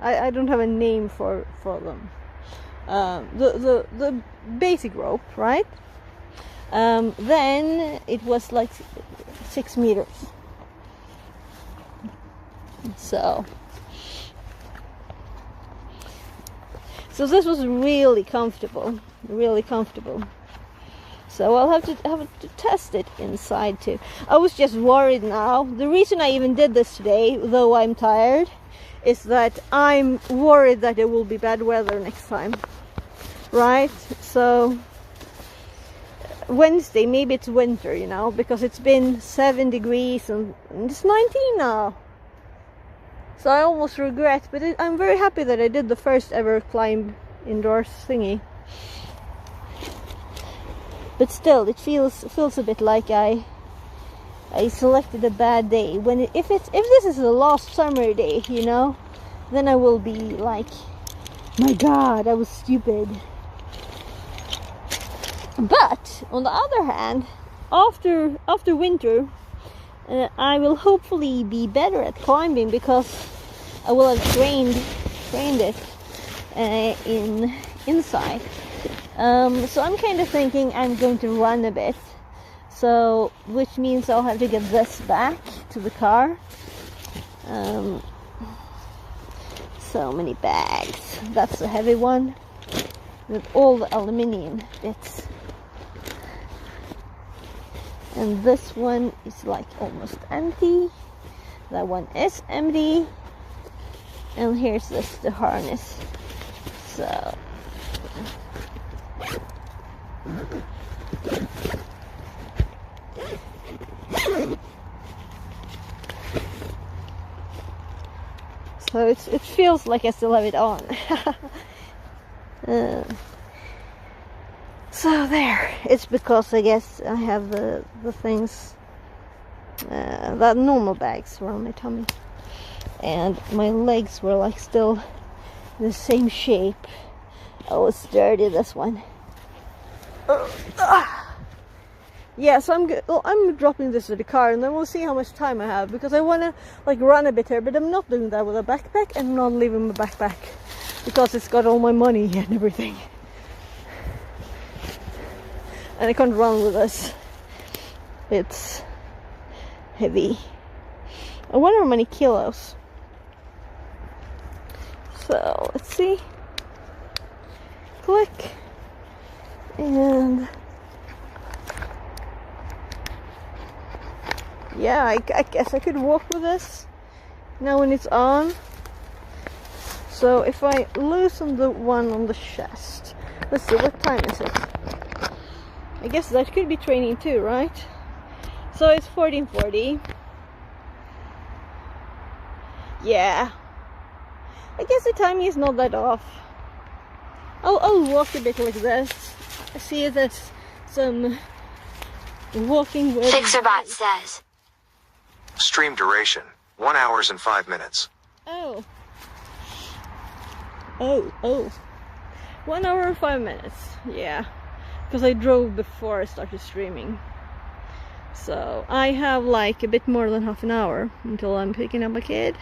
I don't have a name for them. The basic rope, right? Then it was like 6 meters. So this was really comfortable, really comfortable. So I'll have to test it inside too. I was just worried now. The reason I even did this today, though I'm tired, is that I'm worried that it will be bad weather next time. Right? So Wednesday, maybe it's winter, you know, because it's been 7 degrees and it's 19 now. So I almost regret, but I'm very happy that I did the first ever climb indoors thingy. But still, it feels a bit like I selected a bad day. If this is the last summer day, you know, then I will be like, my God, I was stupid. But on the other hand, after winter, I will hopefully be better at climbing because I will have trained it inside. So I'm kind of thinking I'm going to run a bit. So, which means I'll have to get this back to the car. So many bags. That's a heavy one with all the aluminium bits. And this one is like almost empty. That one is empty. And here's the harness. So it feels like I still have it on. So there. It's because I guess I have the things, the normal bags around my tummy, and my legs were like still the same shape. Oh, it's dirty, this one. Yeah, so I'm dropping this to the car, and then we'll see how much time I have, because I want to like run a bit here, but I'm not doing that with a backpack, and I'm not leaving my backpack because it's got all my money and everything, and I can't run with this. It's heavy. I wonder how many kilos. So let's see. Click. And yeah, I guess I could walk with this now when it's on. So if I loosen the one on the chest, let's see, what time is it? I guess that could be training too, right? So it's 14:40. Yeah, I guess the timing is not that off. I'll walk a bit like this. I see there's some walking with Fixerbot says. Stream duration, 1 hour and 5 minutes. Oh. 1 hour and 5 minutes. Yeah, because I drove before I started streaming. So I have like a bit more than half an hour until I'm picking up a kid.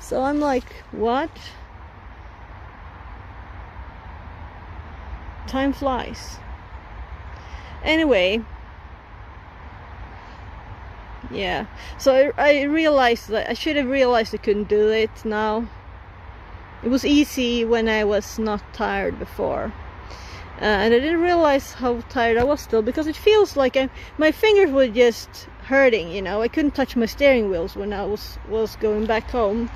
So I'm like, what? Time flies. Anyway, yeah, so I realized that I should have realized I couldn't do it now. It was easy when I was not tired before, and I didn't realize how tired I was still, because it feels like my fingers were just hurting, you know. I couldn't touch my steering wheels when I was going back home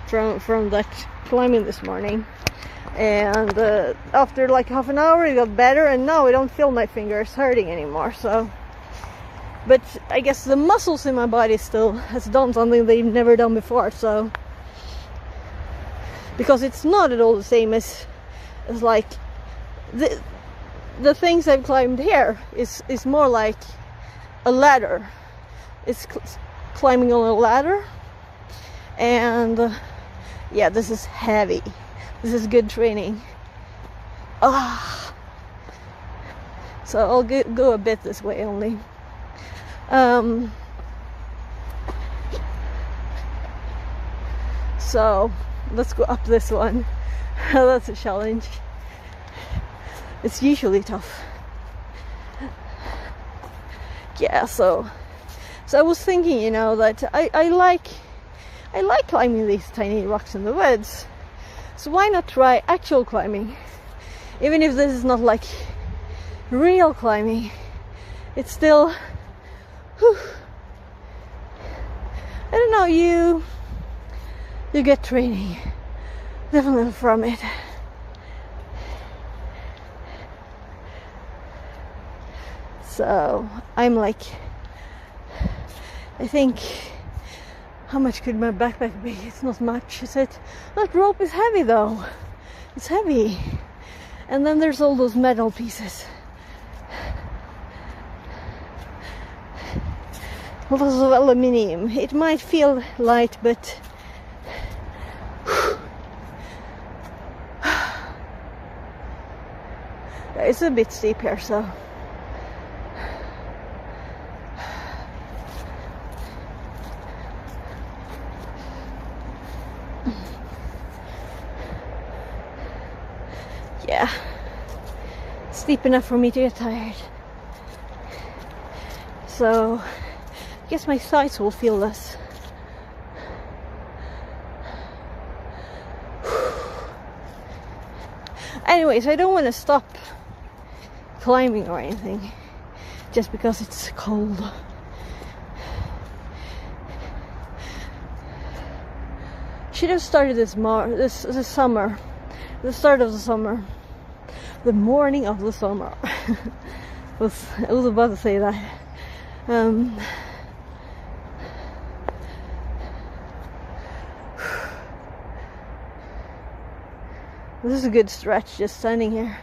from that climbing this morning. And after like half an hour it got better, and now I don't feel my fingers hurting anymore. So, but I guess the muscles in my body still has done something they've never done before. So, because it's not at all the same as like the things I've climbed here is more like a ladder. It's climbing on a ladder, and yeah, this is heavy. This is good training. So I'll go a bit this way only. So let's go up this one. That's a challenge. It's usually tough. Yeah, so I was thinking, you know, that I like climbing these tiny rocks in the woods. So why not try actual climbing? Even if this is not like real climbing, it's still, whew, I don't know, you get training definitely from it. So I'm like, I think how much could my backpack be? It's not much. She said, that rope is heavy though. It's heavy. And then there's all those metal pieces. Lots of aluminium. It might feel light, but it's a bit steep here, so yeah, steep enough for me to get tired. So I guess my thighs will feel this. Anyways, I don't want to stop climbing or anything just because it's cold. Should have started this summer, the start of the summer, the morning of the summer. I was about to say that. This is a good stretch just standing here.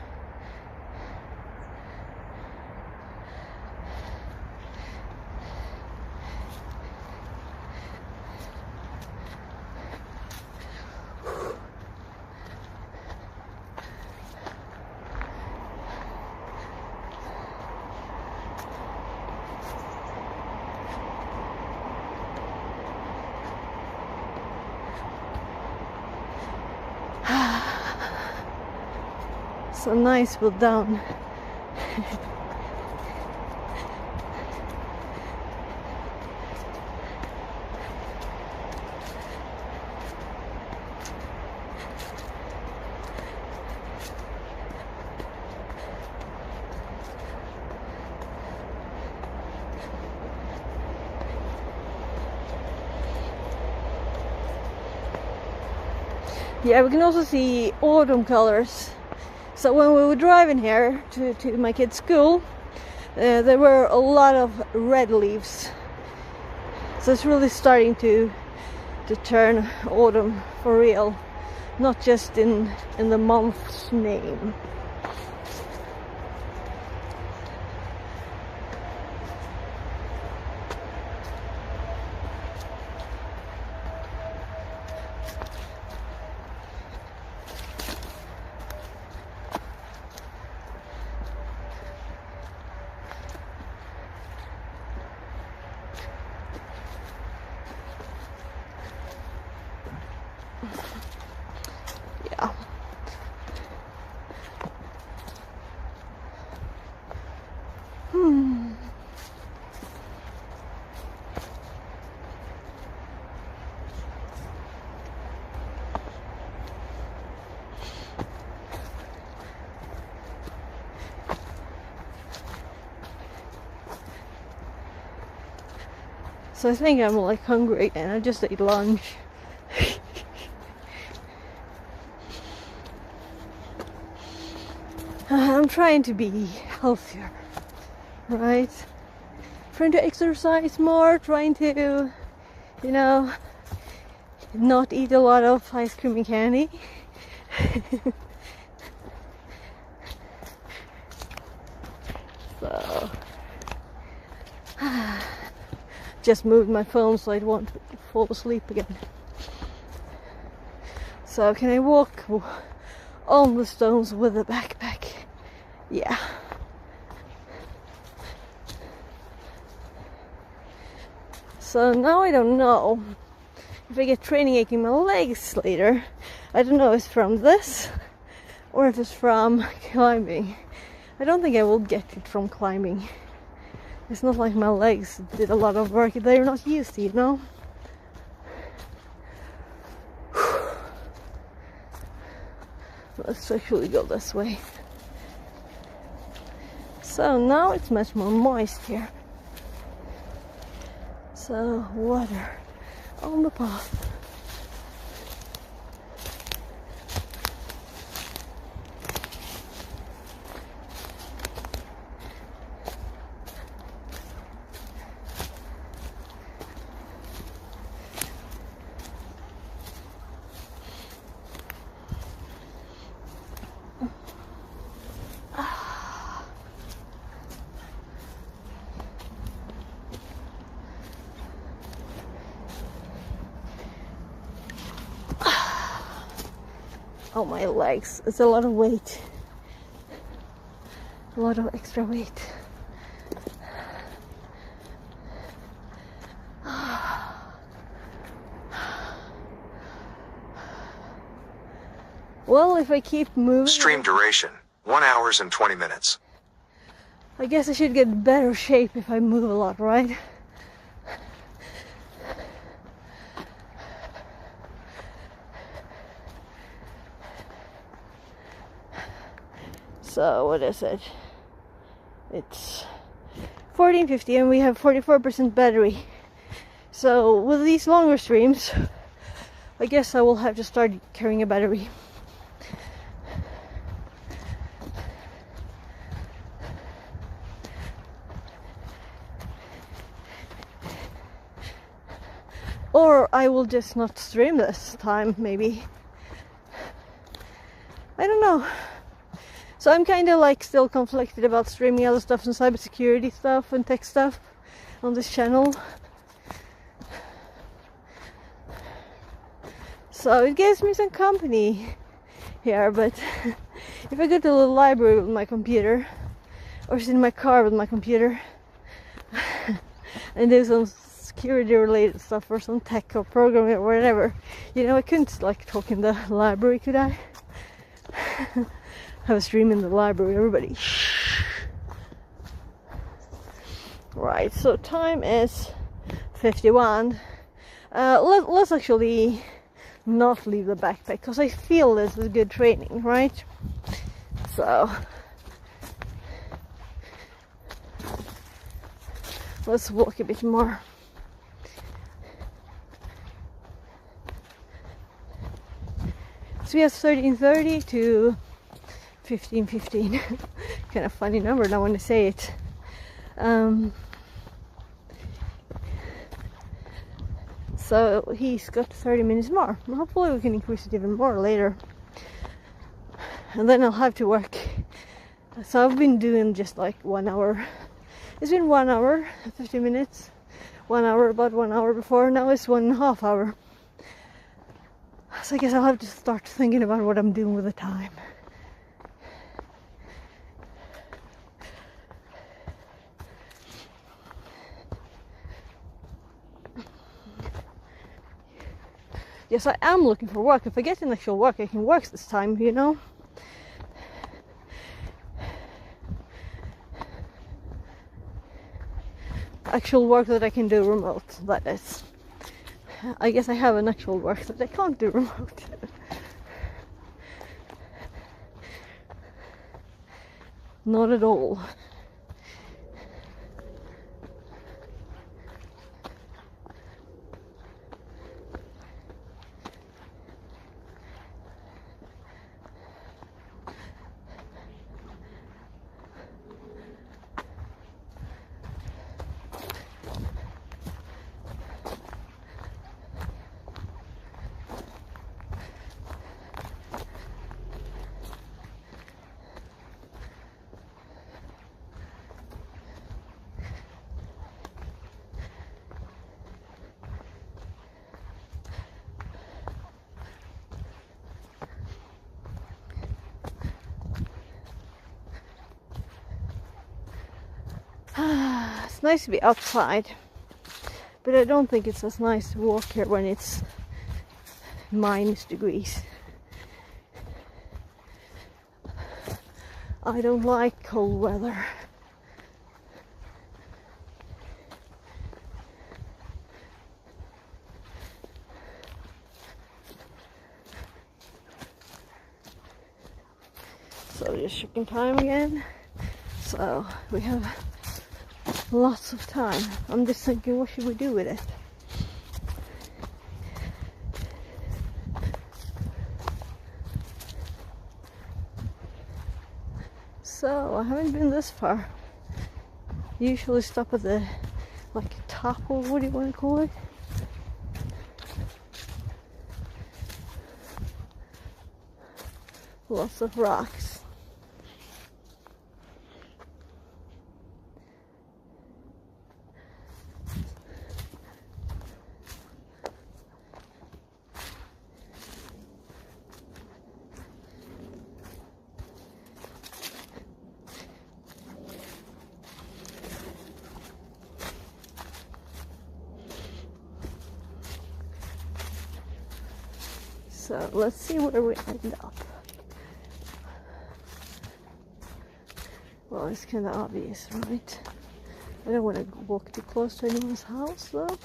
So nice, but down. Yeah, we can also see autumn colors. So when we were driving here to my kids' school, there were a lot of red leaves. So it's really starting to turn autumn for real, not just in the month's name. Yeah. So I think I'm like hungry and I just ate lunch. I'm trying to be healthier, right? Trying to exercise more, trying to, you know, not eat a lot of ice cream and candy. So just moved my phone so I won't fall asleep again. So can I walk on the stones with a backpack? Yeah. So now I don't know if I get training ache in my legs later. I don't know if it's from this or if it's from climbing. I don't think I will get it from climbing. It's not like my legs did a lot of work. They're not used to, you know? Let's actually go this way. So now it's much more moist here. So water on the path. Oh, my legs. It's a lot of weight. A lot of extra weight. Well, if I keep moving... Stream duration, 1 hours and 20 minutes. I guess I should get better shape if I move a lot, right? So, what is it? It's 1450 and we have 44% battery. So, with these longer streams, I guess I will have to start carrying a battery. Or I will just not stream this time, maybe. I don't know. So I'm kind of like still conflicted about streaming other stuff and cybersecurity stuff and tech stuff on this channel. So it gives me some company here, but if I go to the library with my computer or sit in my car with my computer and do some security related stuff or some tech or programming or whatever, you know, I couldn't like talk in the library, could I? Have a stream in the library, everybody. Right, so time is 51. Let's actually not leave the backpack because I feel this is good training, right? So let's walk a bit more. So we have 1330 to 1515. Kind of funny number now when I say it. So he's got 30 minutes more. Hopefully we can increase it even more later. And then I'll have to work. So I've been doing just like 1 hour. It's been 1 hour, 50 minutes. 1 hour, about 1 hour before. Now it's 1.5 hours. So I guess I'll have to start thinking about what I'm doing with the time. Yes, I am looking for work. If I get an actual work, I can work this time, you know? Actual work that I can do remote, that is. I guess I have an actual work that I can't do remote. Not at all. It's nice to be outside, but I don't think it's as nice to walk here when it's -degrees. I don't like cold weather. So just checking time again. So we have lots of time. I'm just thinking, what should we do with it? So I haven't been this far. Usually stop at the like top, or what do you want to call it? Lots of rocks. So let's see where we end up. Well, it's kind of obvious, right? I don't want to walk too close to anyone's house, though.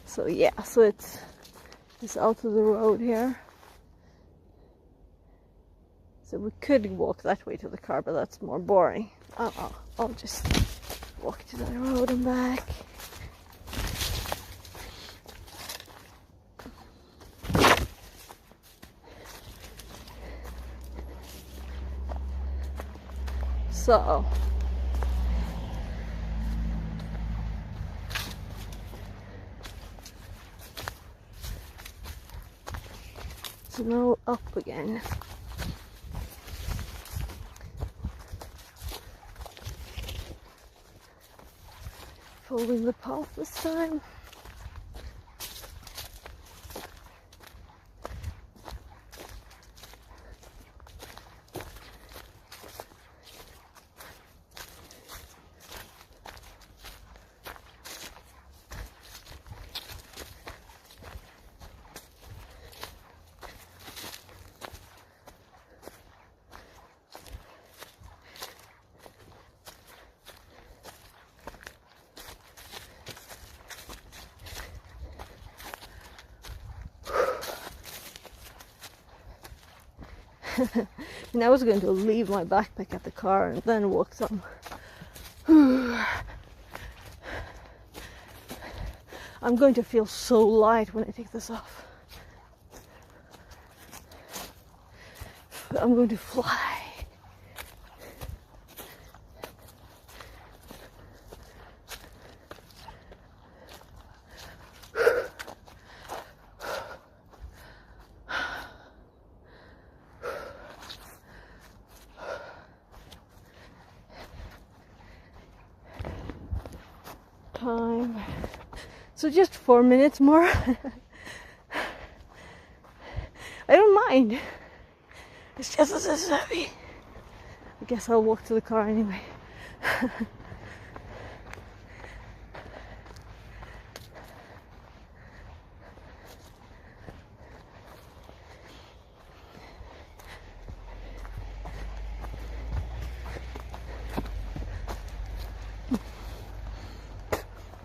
So yeah, so it's out of the road here. So we could walk that way to the car, but that's more boring. I'll just walk to the road and back. So now up again. Following the path this time. And I was going to leave my backpack at the car and then walk some. I'm going to feel so light when I take this off. I'm going to fly. Time. So just 4 minutes more. I don't mind. It's just as it's heavy. I guess I'll walk to the car anyway.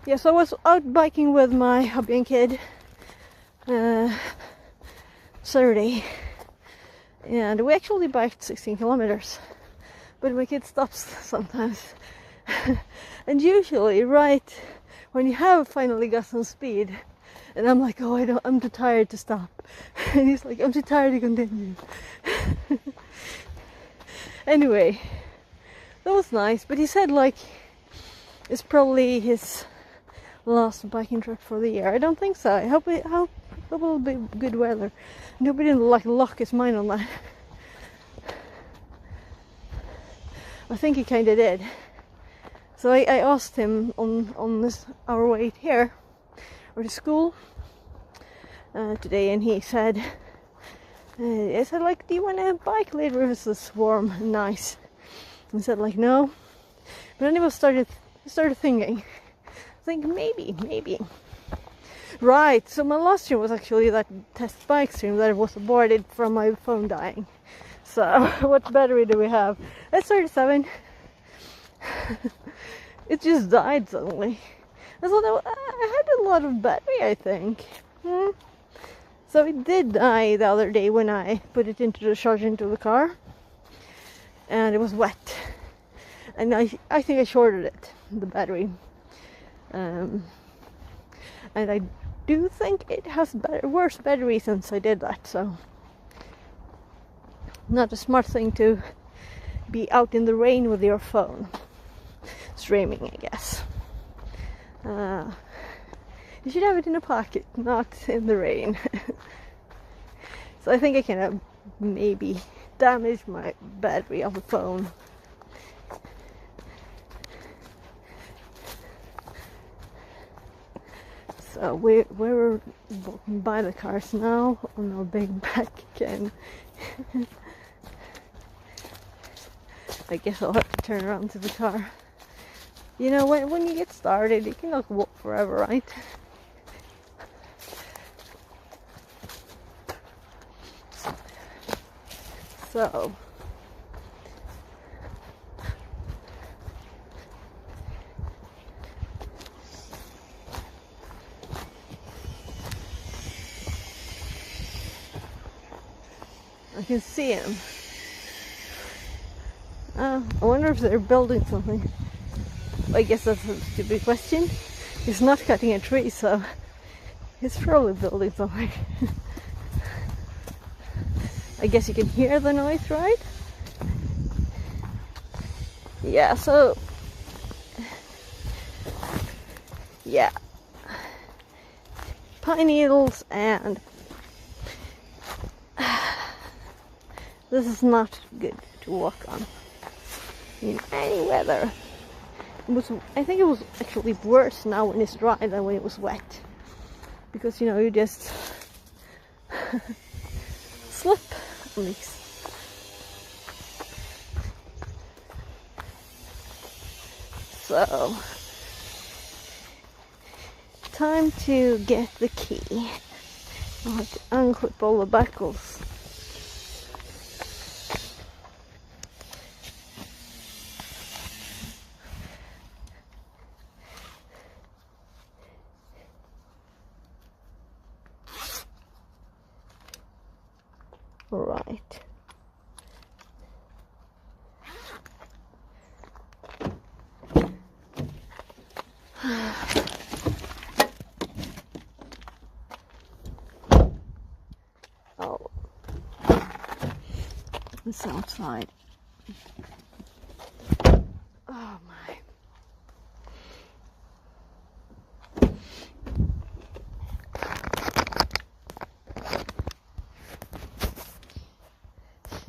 Yes, I was out biking with my hubby and kid Saturday, and we actually biked 16 kilometers, but my kid stops sometimes. And usually right when you have finally got some speed, and I'm like, oh, I'm too tired to stop, and he's like, I'm too tired to continue. Anyway, that was nice, but he said like it's probably his last biking trip for the year. I don't think so. I hope it will be good weather. Nobody didn't like lock his mind on that. I think he kind of did. So I asked him on our way here or to school today, and he said, I said like, do you want to bike later if it's this warm and nice? He said like no. But then I started thinking. Think maybe. Right, so my last stream was actually that test bike stream that was aborted from my phone dying. So what battery do we have? It's 37. It just died suddenly. I thought I had a lot of battery, I think. So it did die the other day when I put it into the charge into the car, and it was wet, and I think I shorted it, the battery. And I do think it has worse battery since I did that, so not a smart thing to be out in the rain with your phone streaming, I guess. You should have it in a pocket, not in the rain. So I think I can maybe damage my battery of the phone. So we're walking by the cars now on our big back again. I guess I'll have to turn around to the car. You know, when you get started, you cannot walk forever, right? So, I can see him. I wonder if they're building something. I guess that's a stupid question. He's not cutting a tree, so he's probably building something. I guess you can hear the noise, right? Yeah, so yeah, pine needles, and this is not good to walk on in any weather. I think it was actually worse now when it's dry than when it was wet, because you know, you just slip on these. So, time to get the key. I'll have to unclip all the buckles. Right. Oh, it's outside. Oh my.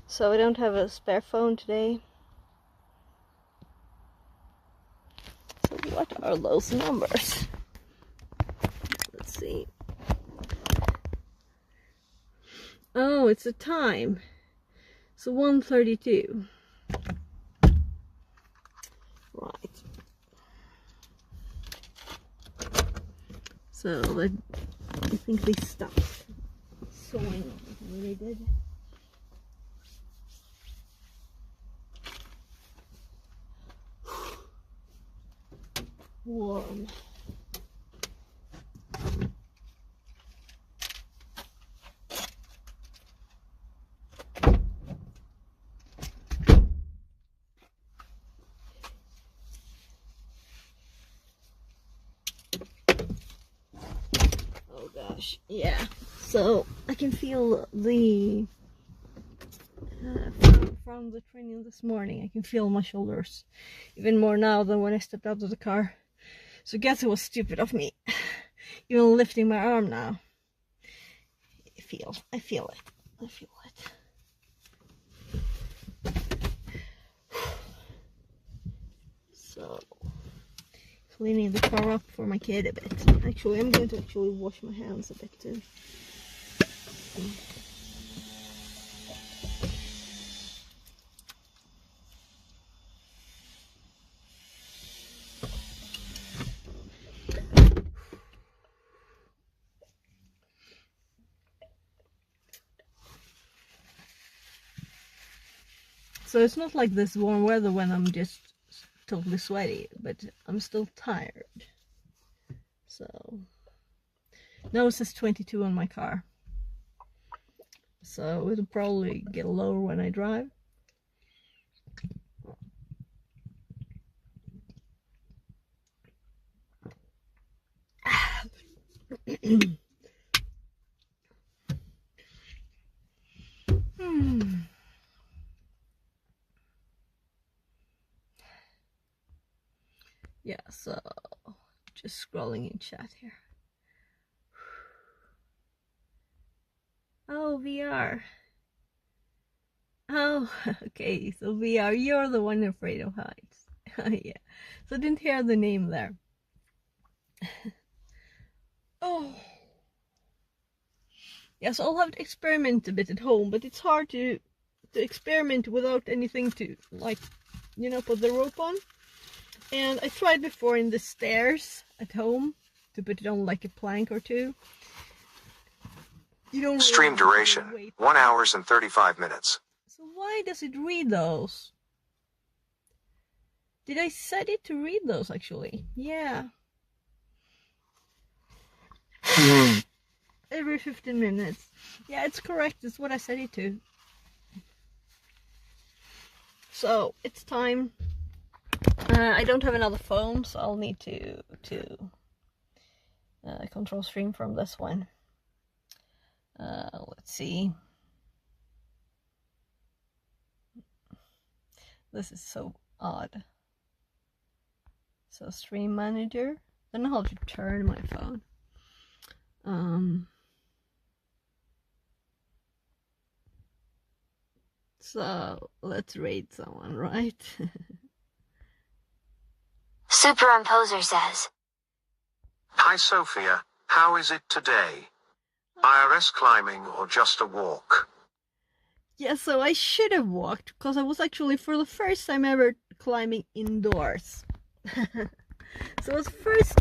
So I don't have a spare phone today. So what are those numbers? Let's see. Oh, it's a time. So 1:32. Right. So I think they stopped sewing when they did. Warm. Oh gosh, yeah. So I can feel the from the training this morning. I can feel my shoulders even more now than when I stepped out of the car. So I guess it was stupid of me. Even lifting my arm now. I feel it. I feel it. So, cleaning the car up for my kid a bit. Actually, I'm going to actually wash my hands a bit too. So it's not like this warm weather when I'm just totally sweaty, but I'm still tired. So now it says 22 on my car. So it'll probably get lower when I drive. Yeah, so just scrolling in chat here. Oh, VR. Oh, okay, so VR, you're the one afraid of heights. Yeah, so I didn't hear the name there. Oh. Yes, I'll have to experiment a bit at home, but it's hard to experiment without anything to, like, you know, put the rope on. And I tried before in the stairs at home to put it on like a plank or two. You don't really Stream have to duration, wait. 1 hours and 35 minutes. So why does it read those? Did I set it to read those actually? Yeah. Every 15 minutes. Yeah, it's correct. It's what I set it to. So it's time. I don't have another phone, so I'll need to control stream from this one. Let's see. This is so odd. So stream manager. I don't know how to turn my phone. So let's rate someone, right? Superimposer says, Hi Sophia, how is it today? IRS climbing or just a walk? Yeah, so I should have walked because I was actually for the first time ever climbing indoors. So it was first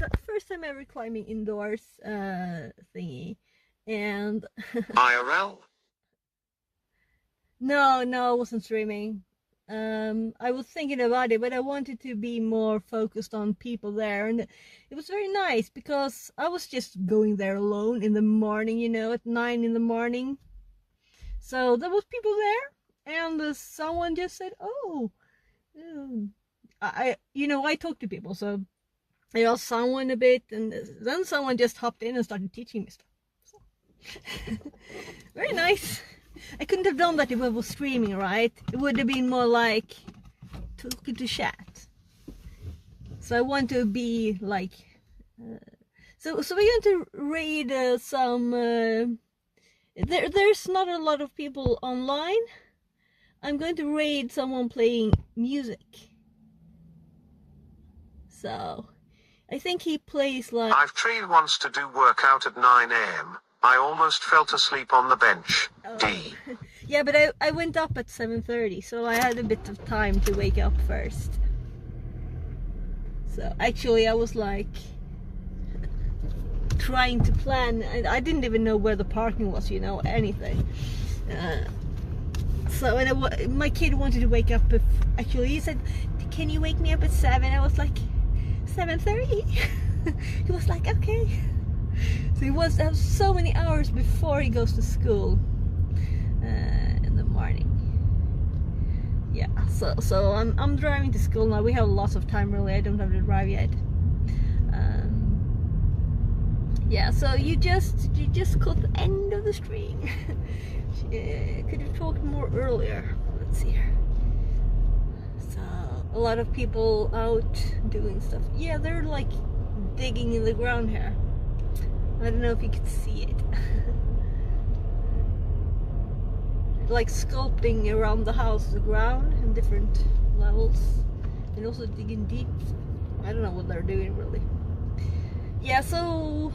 time ever climbing indoors thingy, and IRL? no, I wasn't streaming. I was thinking about it, but I wanted to be more focused on people there, and it was very nice because I was just going there alone in the morning, you know, at 9 in the morning. So there was people there, and someone just said, "Oh, I talked to people, so I asked someone a bit, and then someone just hopped in and started teaching me stuff. So, very nice. I couldn't have done that if I was streaming, right? It would have been more like talking to chat. So I want to be like, so we're going to read some. There's not a lot of people online. I'm going to raid someone playing music. So I think he plays like. I've tried once to do workout at 9 a.m. I almost fell asleep on the bench. Oh. D. Yeah, but I went up at 7:30, so I had a bit of time to wake up first. So actually I was like trying to plan, and I didn't even know where the parking was, you know, anything. So when my kid wanted to wake up, actually he said, "Can you wake me up at 7?" I was like, 7:30. He was like, "Okay." So he wants to have so many hours before he goes to school in the morning. Yeah, so I'm driving to school now. We have lots of time really. I don't have to drive yet. Yeah, so you just caught the end of the stream. Could have talked more earlier. Let's see here. So a lot of people out doing stuff. Yeah, they're like digging in the ground here. I don't know if you could see it. Like sculpting around the house, the ground in different levels, and also digging deep. I don't know what they're doing really. Yeah, so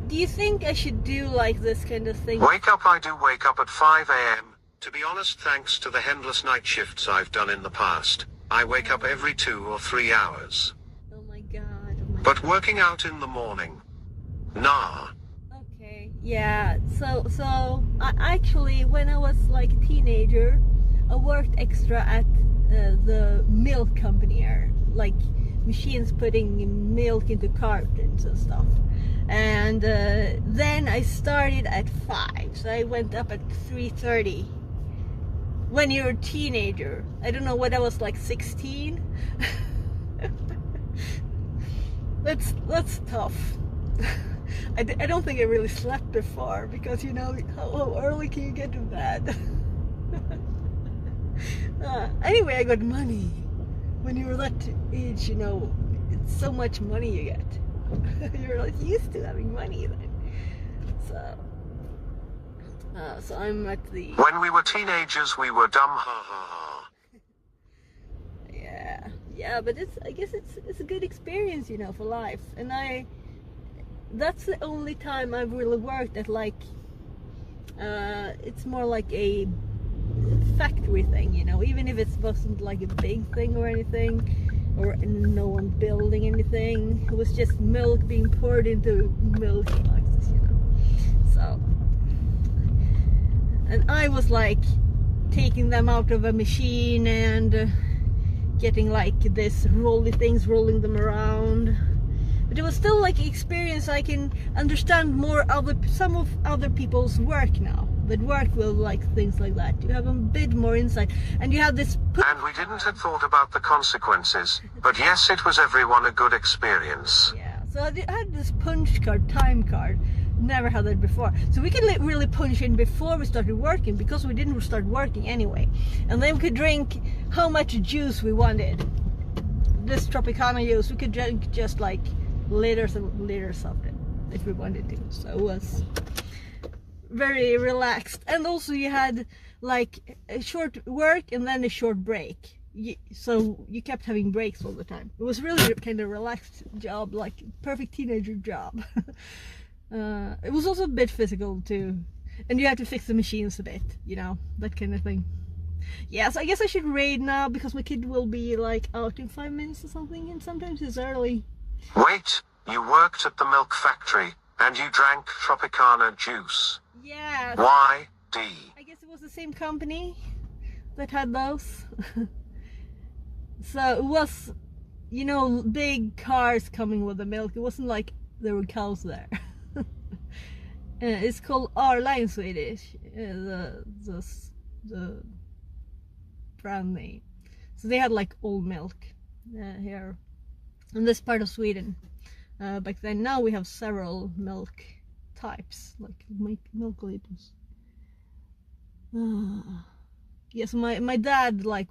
do you think I should do like this kind of thing? Wake up, I do wake up at 5 a.m. To be honest, thanks to the endless night shifts I've done in the past, I wake up every 2 or 3 hours. Oh my god. Oh my But working out in the morning? Nah. Okay, yeah, so I actually, when I was like a teenager, I worked extra at the milk company here, like machines putting milk into cartons and stuff. And then I started at 5, so I went up at 3:30. When you're a teenager, I don't know what I was, like 16. That's tough. I don't think I really slept before, because you know how early can you get to bed? Anyway, I got money. When you're that age, you know, it's so much money you get. You're like used to having money then. So I'm at the. When we were teenagers, we were dumb, ha ha ha. Yeah, but I guess it's a good experience, you know, for life. And that's the only time I've really worked at, like, it's more like a factory thing, you know, even if it wasn't like a big thing or anything. or no one building anything. It was just milk being poured into milk boxes, you know. So, and I was like taking them out of a machine and getting like this rolly things, rolling them around. But it was still like experience. I can understand more some of other people's work now that work with like things like that. You have a bit more insight, and you have this. And we didn't have thought about the consequences, but yes, it was everyone a good experience. Yeah, so I had this punch card, time card. Never had that before. So we could really punch in before we started working, because we didn't start working anyway. And then we could drink how much juice we wanted. This Tropicana juice, we could drink just like liters and liters of it if we wanted to. So it was very relaxed. And also you had like a short work and then a short break. So you kept having breaks all the time. It was really kind of relaxed job, like perfect teenager job. It was also a bit physical too, and you had to fix the machines a bit, you know, that kind of thing. Yeah, so I guess I should raid now, because my kid will be like out in 5 minutes or something, and sometimes it's early. Wait, you worked at the milk factory, and you drank Tropicana juice. Yeah. Why, D? I guess it was the same company that had those. So it was, you know, big cars coming with the milk. It wasn't like there were cows there. It's called IRL in Swedish, the brand name. So they had like old milk here in this part of Sweden back then. Now we have several milk types, like milk liters. Yes, my dad like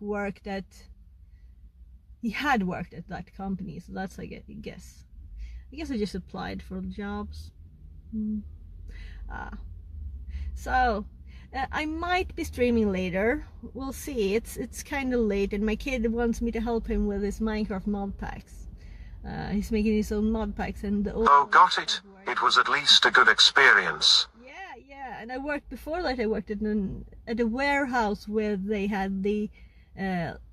he had worked at that company, so that's I guess I just applied for the jobs. So I might be streaming later. We'll see. It's kind of late, and my kid wants me to help him with his Minecraft mod packs. He's making his own mod packs, and oh, got it. It was at least a good experience. Yeah. And I worked before that. I worked at a warehouse where they had the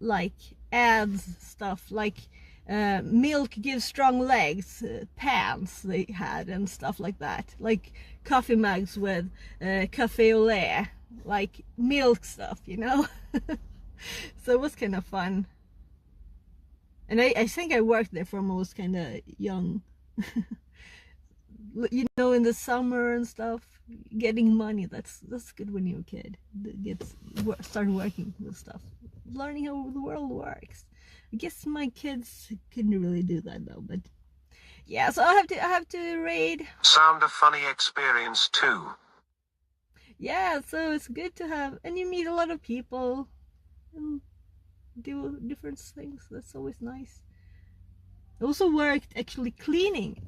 like ads stuff, like milk gives strong legs, pants they had and stuff like that, like coffee mugs with cafe au lait, like milk stuff, you know. So it was kind of fun, and I think I worked there from I was kind of young. You know, in the summer and stuff, getting money, that's good when you're a kid. Start working with stuff, learning how the world works. I guess my kids couldn't really do that though, but yeah, so I have to raid. Sound a funny experience too. Yeah, so it's good to have, and you meet a lot of people and do different things. That's always nice. I also worked actually cleaning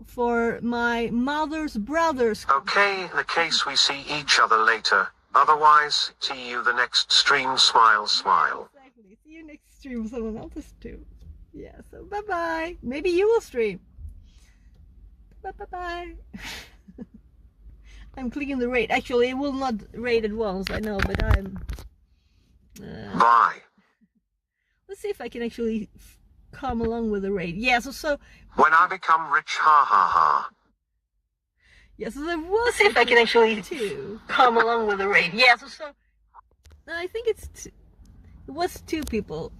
for my mother's brother's. Okay, in the case we see each other later. Otherwise, see you the next stream. Smile, smile. Exactly. See you next stream. Someone else's too. Yeah. So bye bye. Maybe you will stream. Bye. I'm clicking the raid. Actually, it will not raid at once. I know, but I'm. Bye. Let's see if I can actually come along with the raid. Yeah. So. When I become rich, ha ha ha. Yeah, so there was. See if I can actually come along with the raid. Yeah, so I think it was 2 people.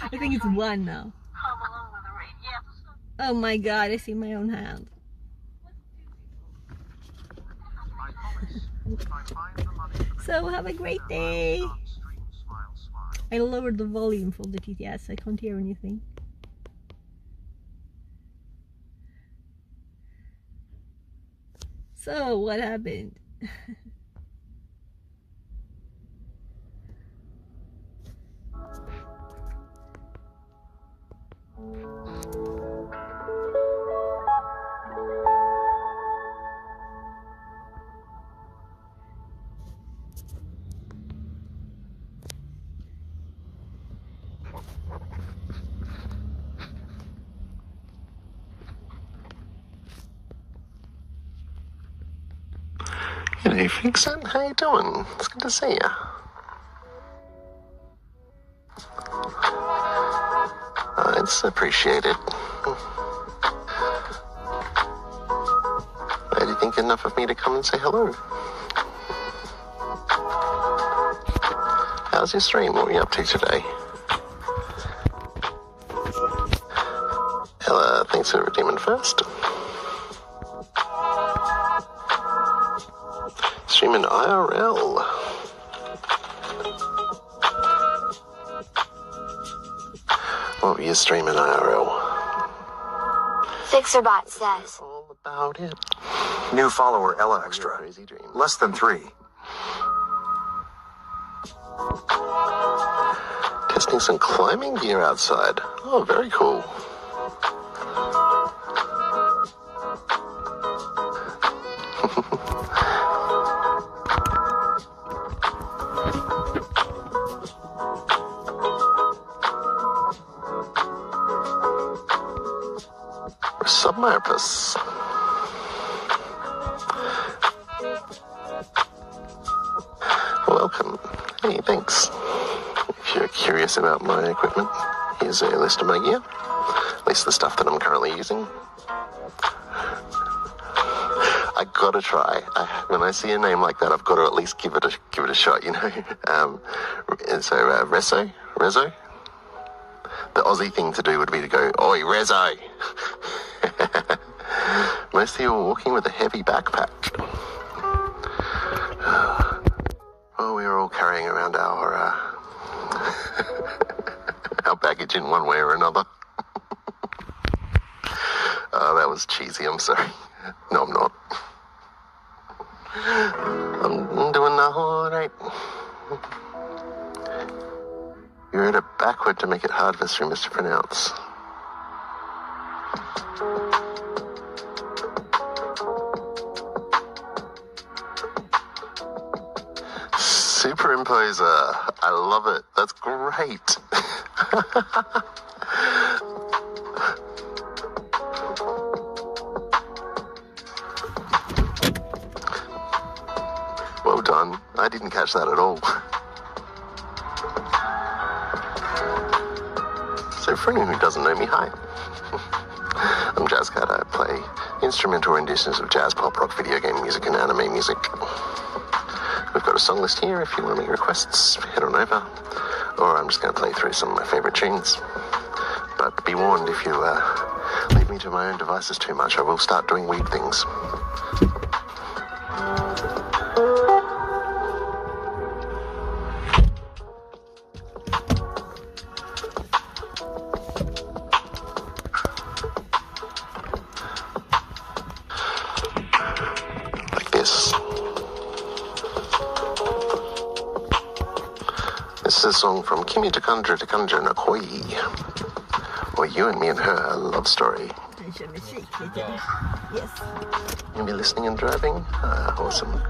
I think it's 1 now. Come along with the raid. Yeah. Oh my God! I see my own hand. So have a great day. I lowered the volume for the TTS. I can't hear anything. So what happened? Hey, Vixen, how you doing? It's good to see you. It's appreciated. Why do you think enough of me to come and say hello? How's your stream? What were you up to today? Ella, thanks for redeeming first. Streaming IRL. What were you streaming IRL? Fixerbot says. All about it. New follower Ella Extra. Crazy dream. Less than 3. Testing some climbing gear outside. Oh, very cool. Submarpus. Welcome. Hey, thanks. If you're curious about my equipment, here's a list of my gear. At least the stuff that I'm currently using. I gotta try. When I see a name like that, I've got to at least give it a shot, you know. Rezo. The Aussie thing to do would be to go, "Oi, Rezo." Most of you are walking with a heavy backpack. Oh, we were all carrying around our our baggage in one way or another. Oh, that was cheesy. I'm sorry. No, I'm not. I'm doing the whole right. You wrote it backward to make it hard for streamers to pronounce. Superimposer. I love it. That's great. Well done. I didn't catch that at all. So for anyone who doesn't know me, hi. I'm JazzCat. I play instrumental renditions of jazz, pop, rock, video game music, and anime music. We've got a song list here if you want to make requests, head on over. Or I'm just going to play through some of my favourite tunes. But be warned, if you leave me to my own devices too much, I will start doing weird things. Like this. This is a song from Kimi Takandra Nakoi, or You and Me and Her, a love story. Den kör musik lite. Yes. You'll be listening and driving? Awesome.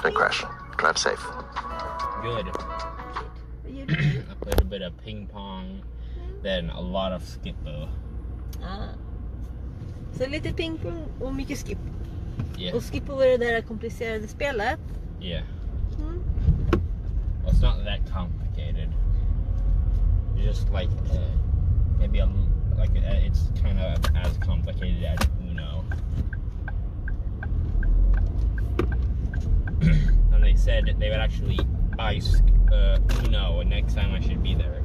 Don't crash. Drive safe. Good. Vad gjorde du? A little bit of ping pong, then a lot of skippo. Så lite pingpong och mycket skip. Yeah. Och skippo var det där komplicerade spelet. Yeah. Mm. Well, it's not that complicated. It's just like maybe it's kind of as complicated as Uno. And they said they would actually buy Uno next time I should be there.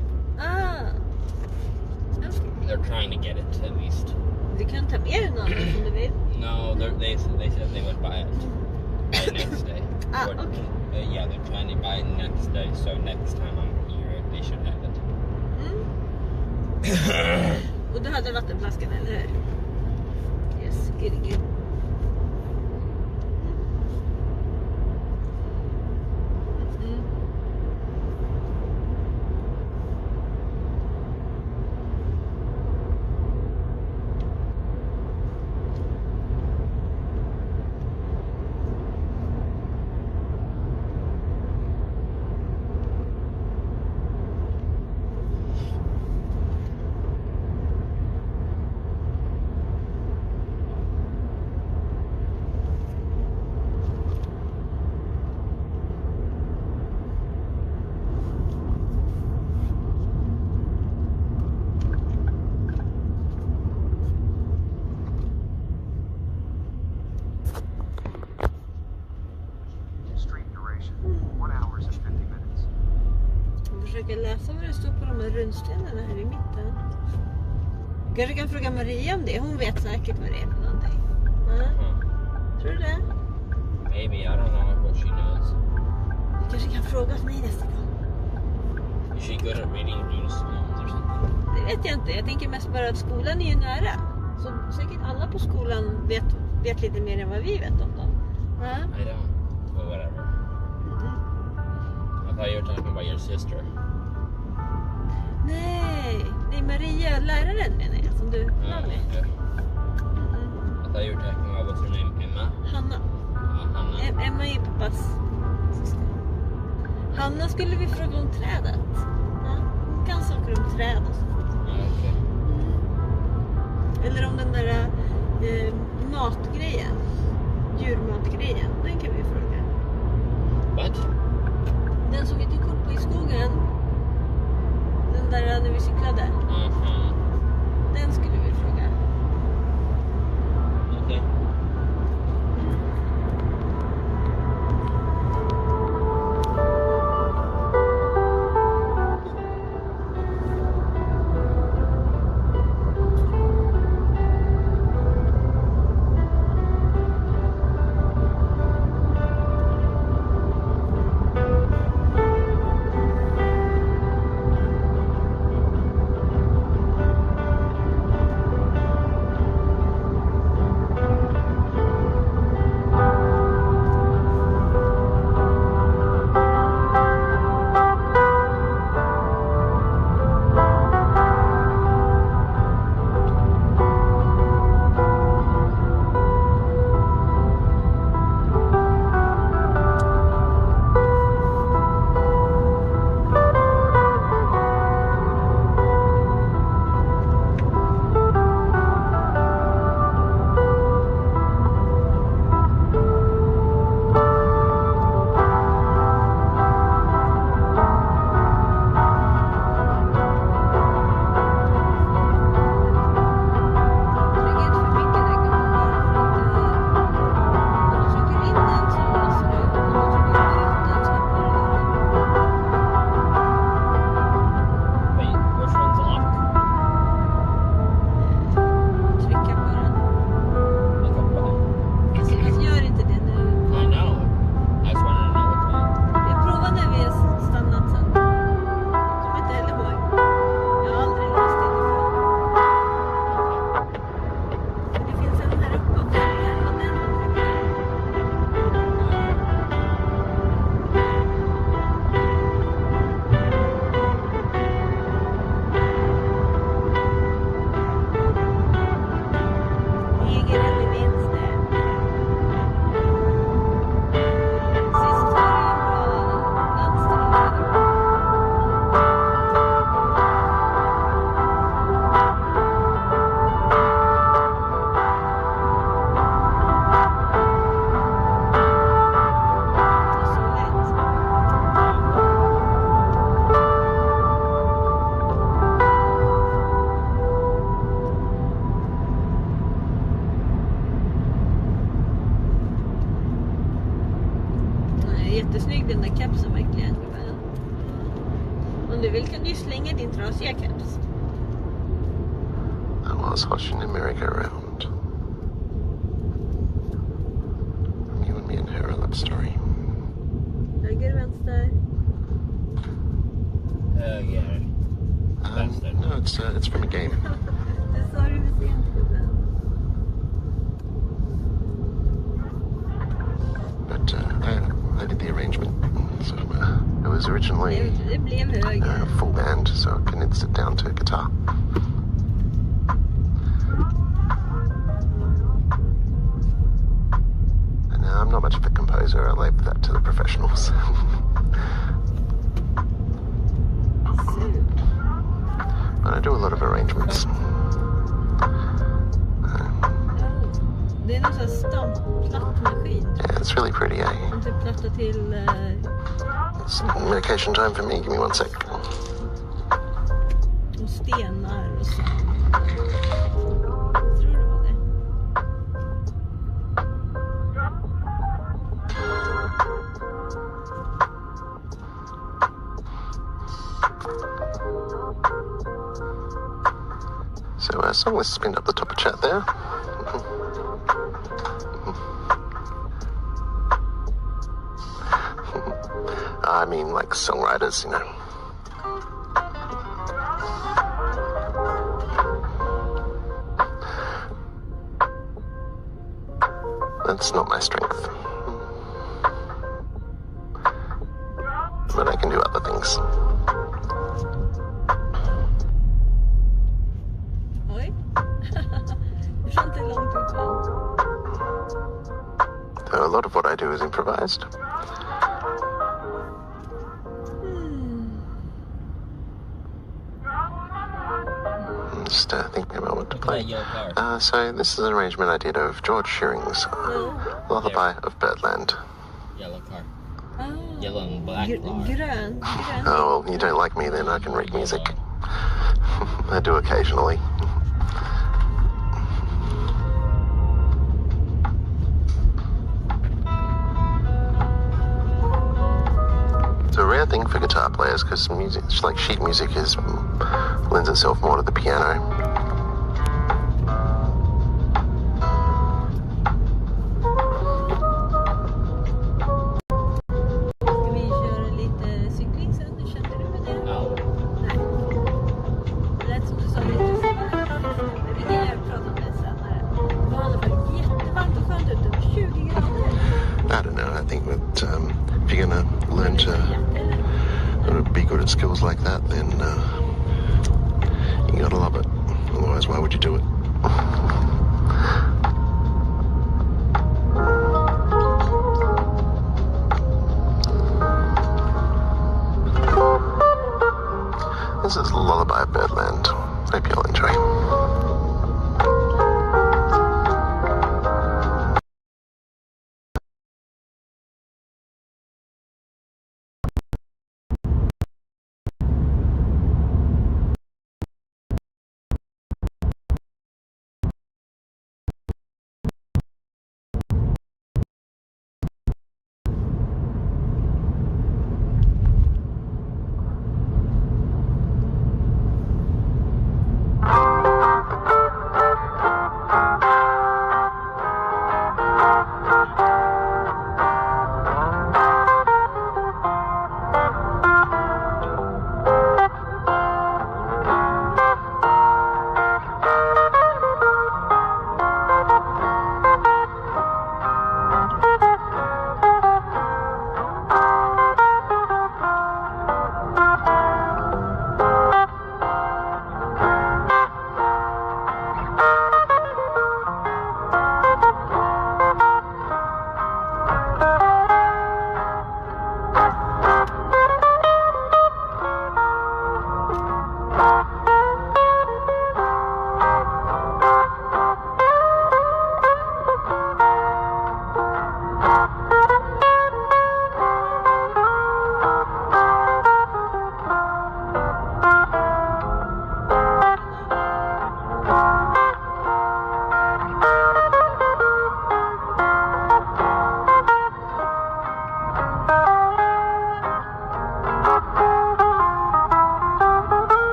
Okay. They're trying to get it at least. Du kan ta med dig någon om du vill. No, they said they would buy it next day. Okay. Yeah, they're trying to buy it next day, so next time I'm here, they should have it. Och du hade vattenflaskan, eller hur? Yes, good. försöka läsa vad det står på de här runstenarna här i mitten. Kanske kan fråga Maria om det. Hon vet säkert vad det är för någonting. Tror du det? Maybe, I don't know what she knows. Du kanske kan fråga åt mig nästa gång. Is she good at reading runestones or something? Det vet jag inte. Jag tänker mest bara att skolan är ju nära. Så säkert alla på skolan vet lite mer än vad vi vet om dem. I don't. But whatever. I thought you were talking about your sister. Nej, Maria, läraren menar jag, som du namn Okay. I thought you were talking about what's her name? Emma? Hanna. Hanna. Emma är pappas syster. Hanna skulle vi fråga om trädet. Ja, hon kan saker om träd och sånt. Okay. Eller om den där matgrejen. Djurmatgrejen. Den kan vi fråga. What? Den som vi tog kort på i skogen. Den där när vi cyklade. Den skulle vi fråga. Okay. Jättesnygg den där kepsen verkligen. Om du vill kan du slänga din trasiga keps. I was watching a merry-go-round. You and me and her, a love story. Höger, vänster. Yeah. Vänster. No, it's from a game. Det sa du för sent, gubben. But I did the arrangement. So it was originally Det blev höger. full band, so I condensed it down to guitar. And I'm not much of a composer. I leave that to the professionals. But I do a lot of arrangements. Det är någon sån här stampplattmaskin. Yeah, it's really pretty, eh? En typ platta till It's medication time for me. Give me one sec. och stenar och så. Jag tror det var det. song list has been up the top of chat there. I mean, like songwriters, you know. That's not my strength. But I can do other things. Oj. Det är inte långt ut, va? Though a lot of what I do is improvised. I'm just thinking about what to Look at that play. yellow car. So this is an arrangement I did of George Shearing's No. Lullaby of Birdland. Yellow car. Ah. Yellow and black car. Grön. Oh, well, you don't like me then, I can read music. I do occasionally. It's a rare thing for guitar players because music, like sheet music, lends itself more to the piano. Ska vi köra lite cykling sen? Kände du med det? Ja. Nej. Det lät som du sa lite senare. Vi kan prata om det senare. Det var i alla fall jättevarmt och skönt ute. 20 grader. I don't know, I think that if you're gonna learn to be good at skills like that, then you gotta love it. Otherwise, why would you do it? This is Lullaby of Birdland. Hope you'll enjoy.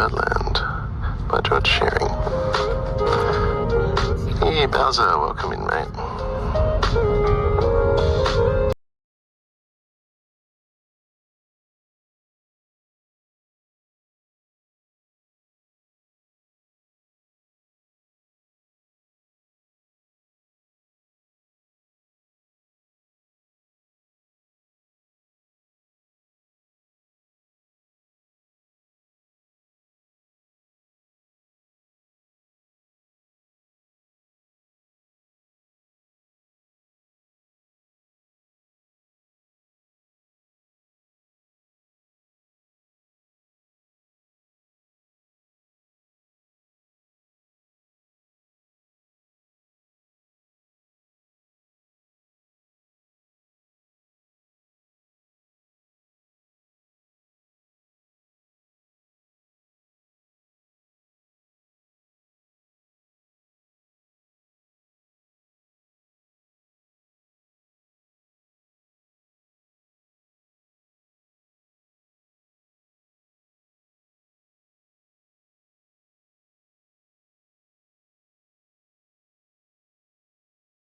Birdland by George Shearing. Hey, Bowser, welcome in, mate.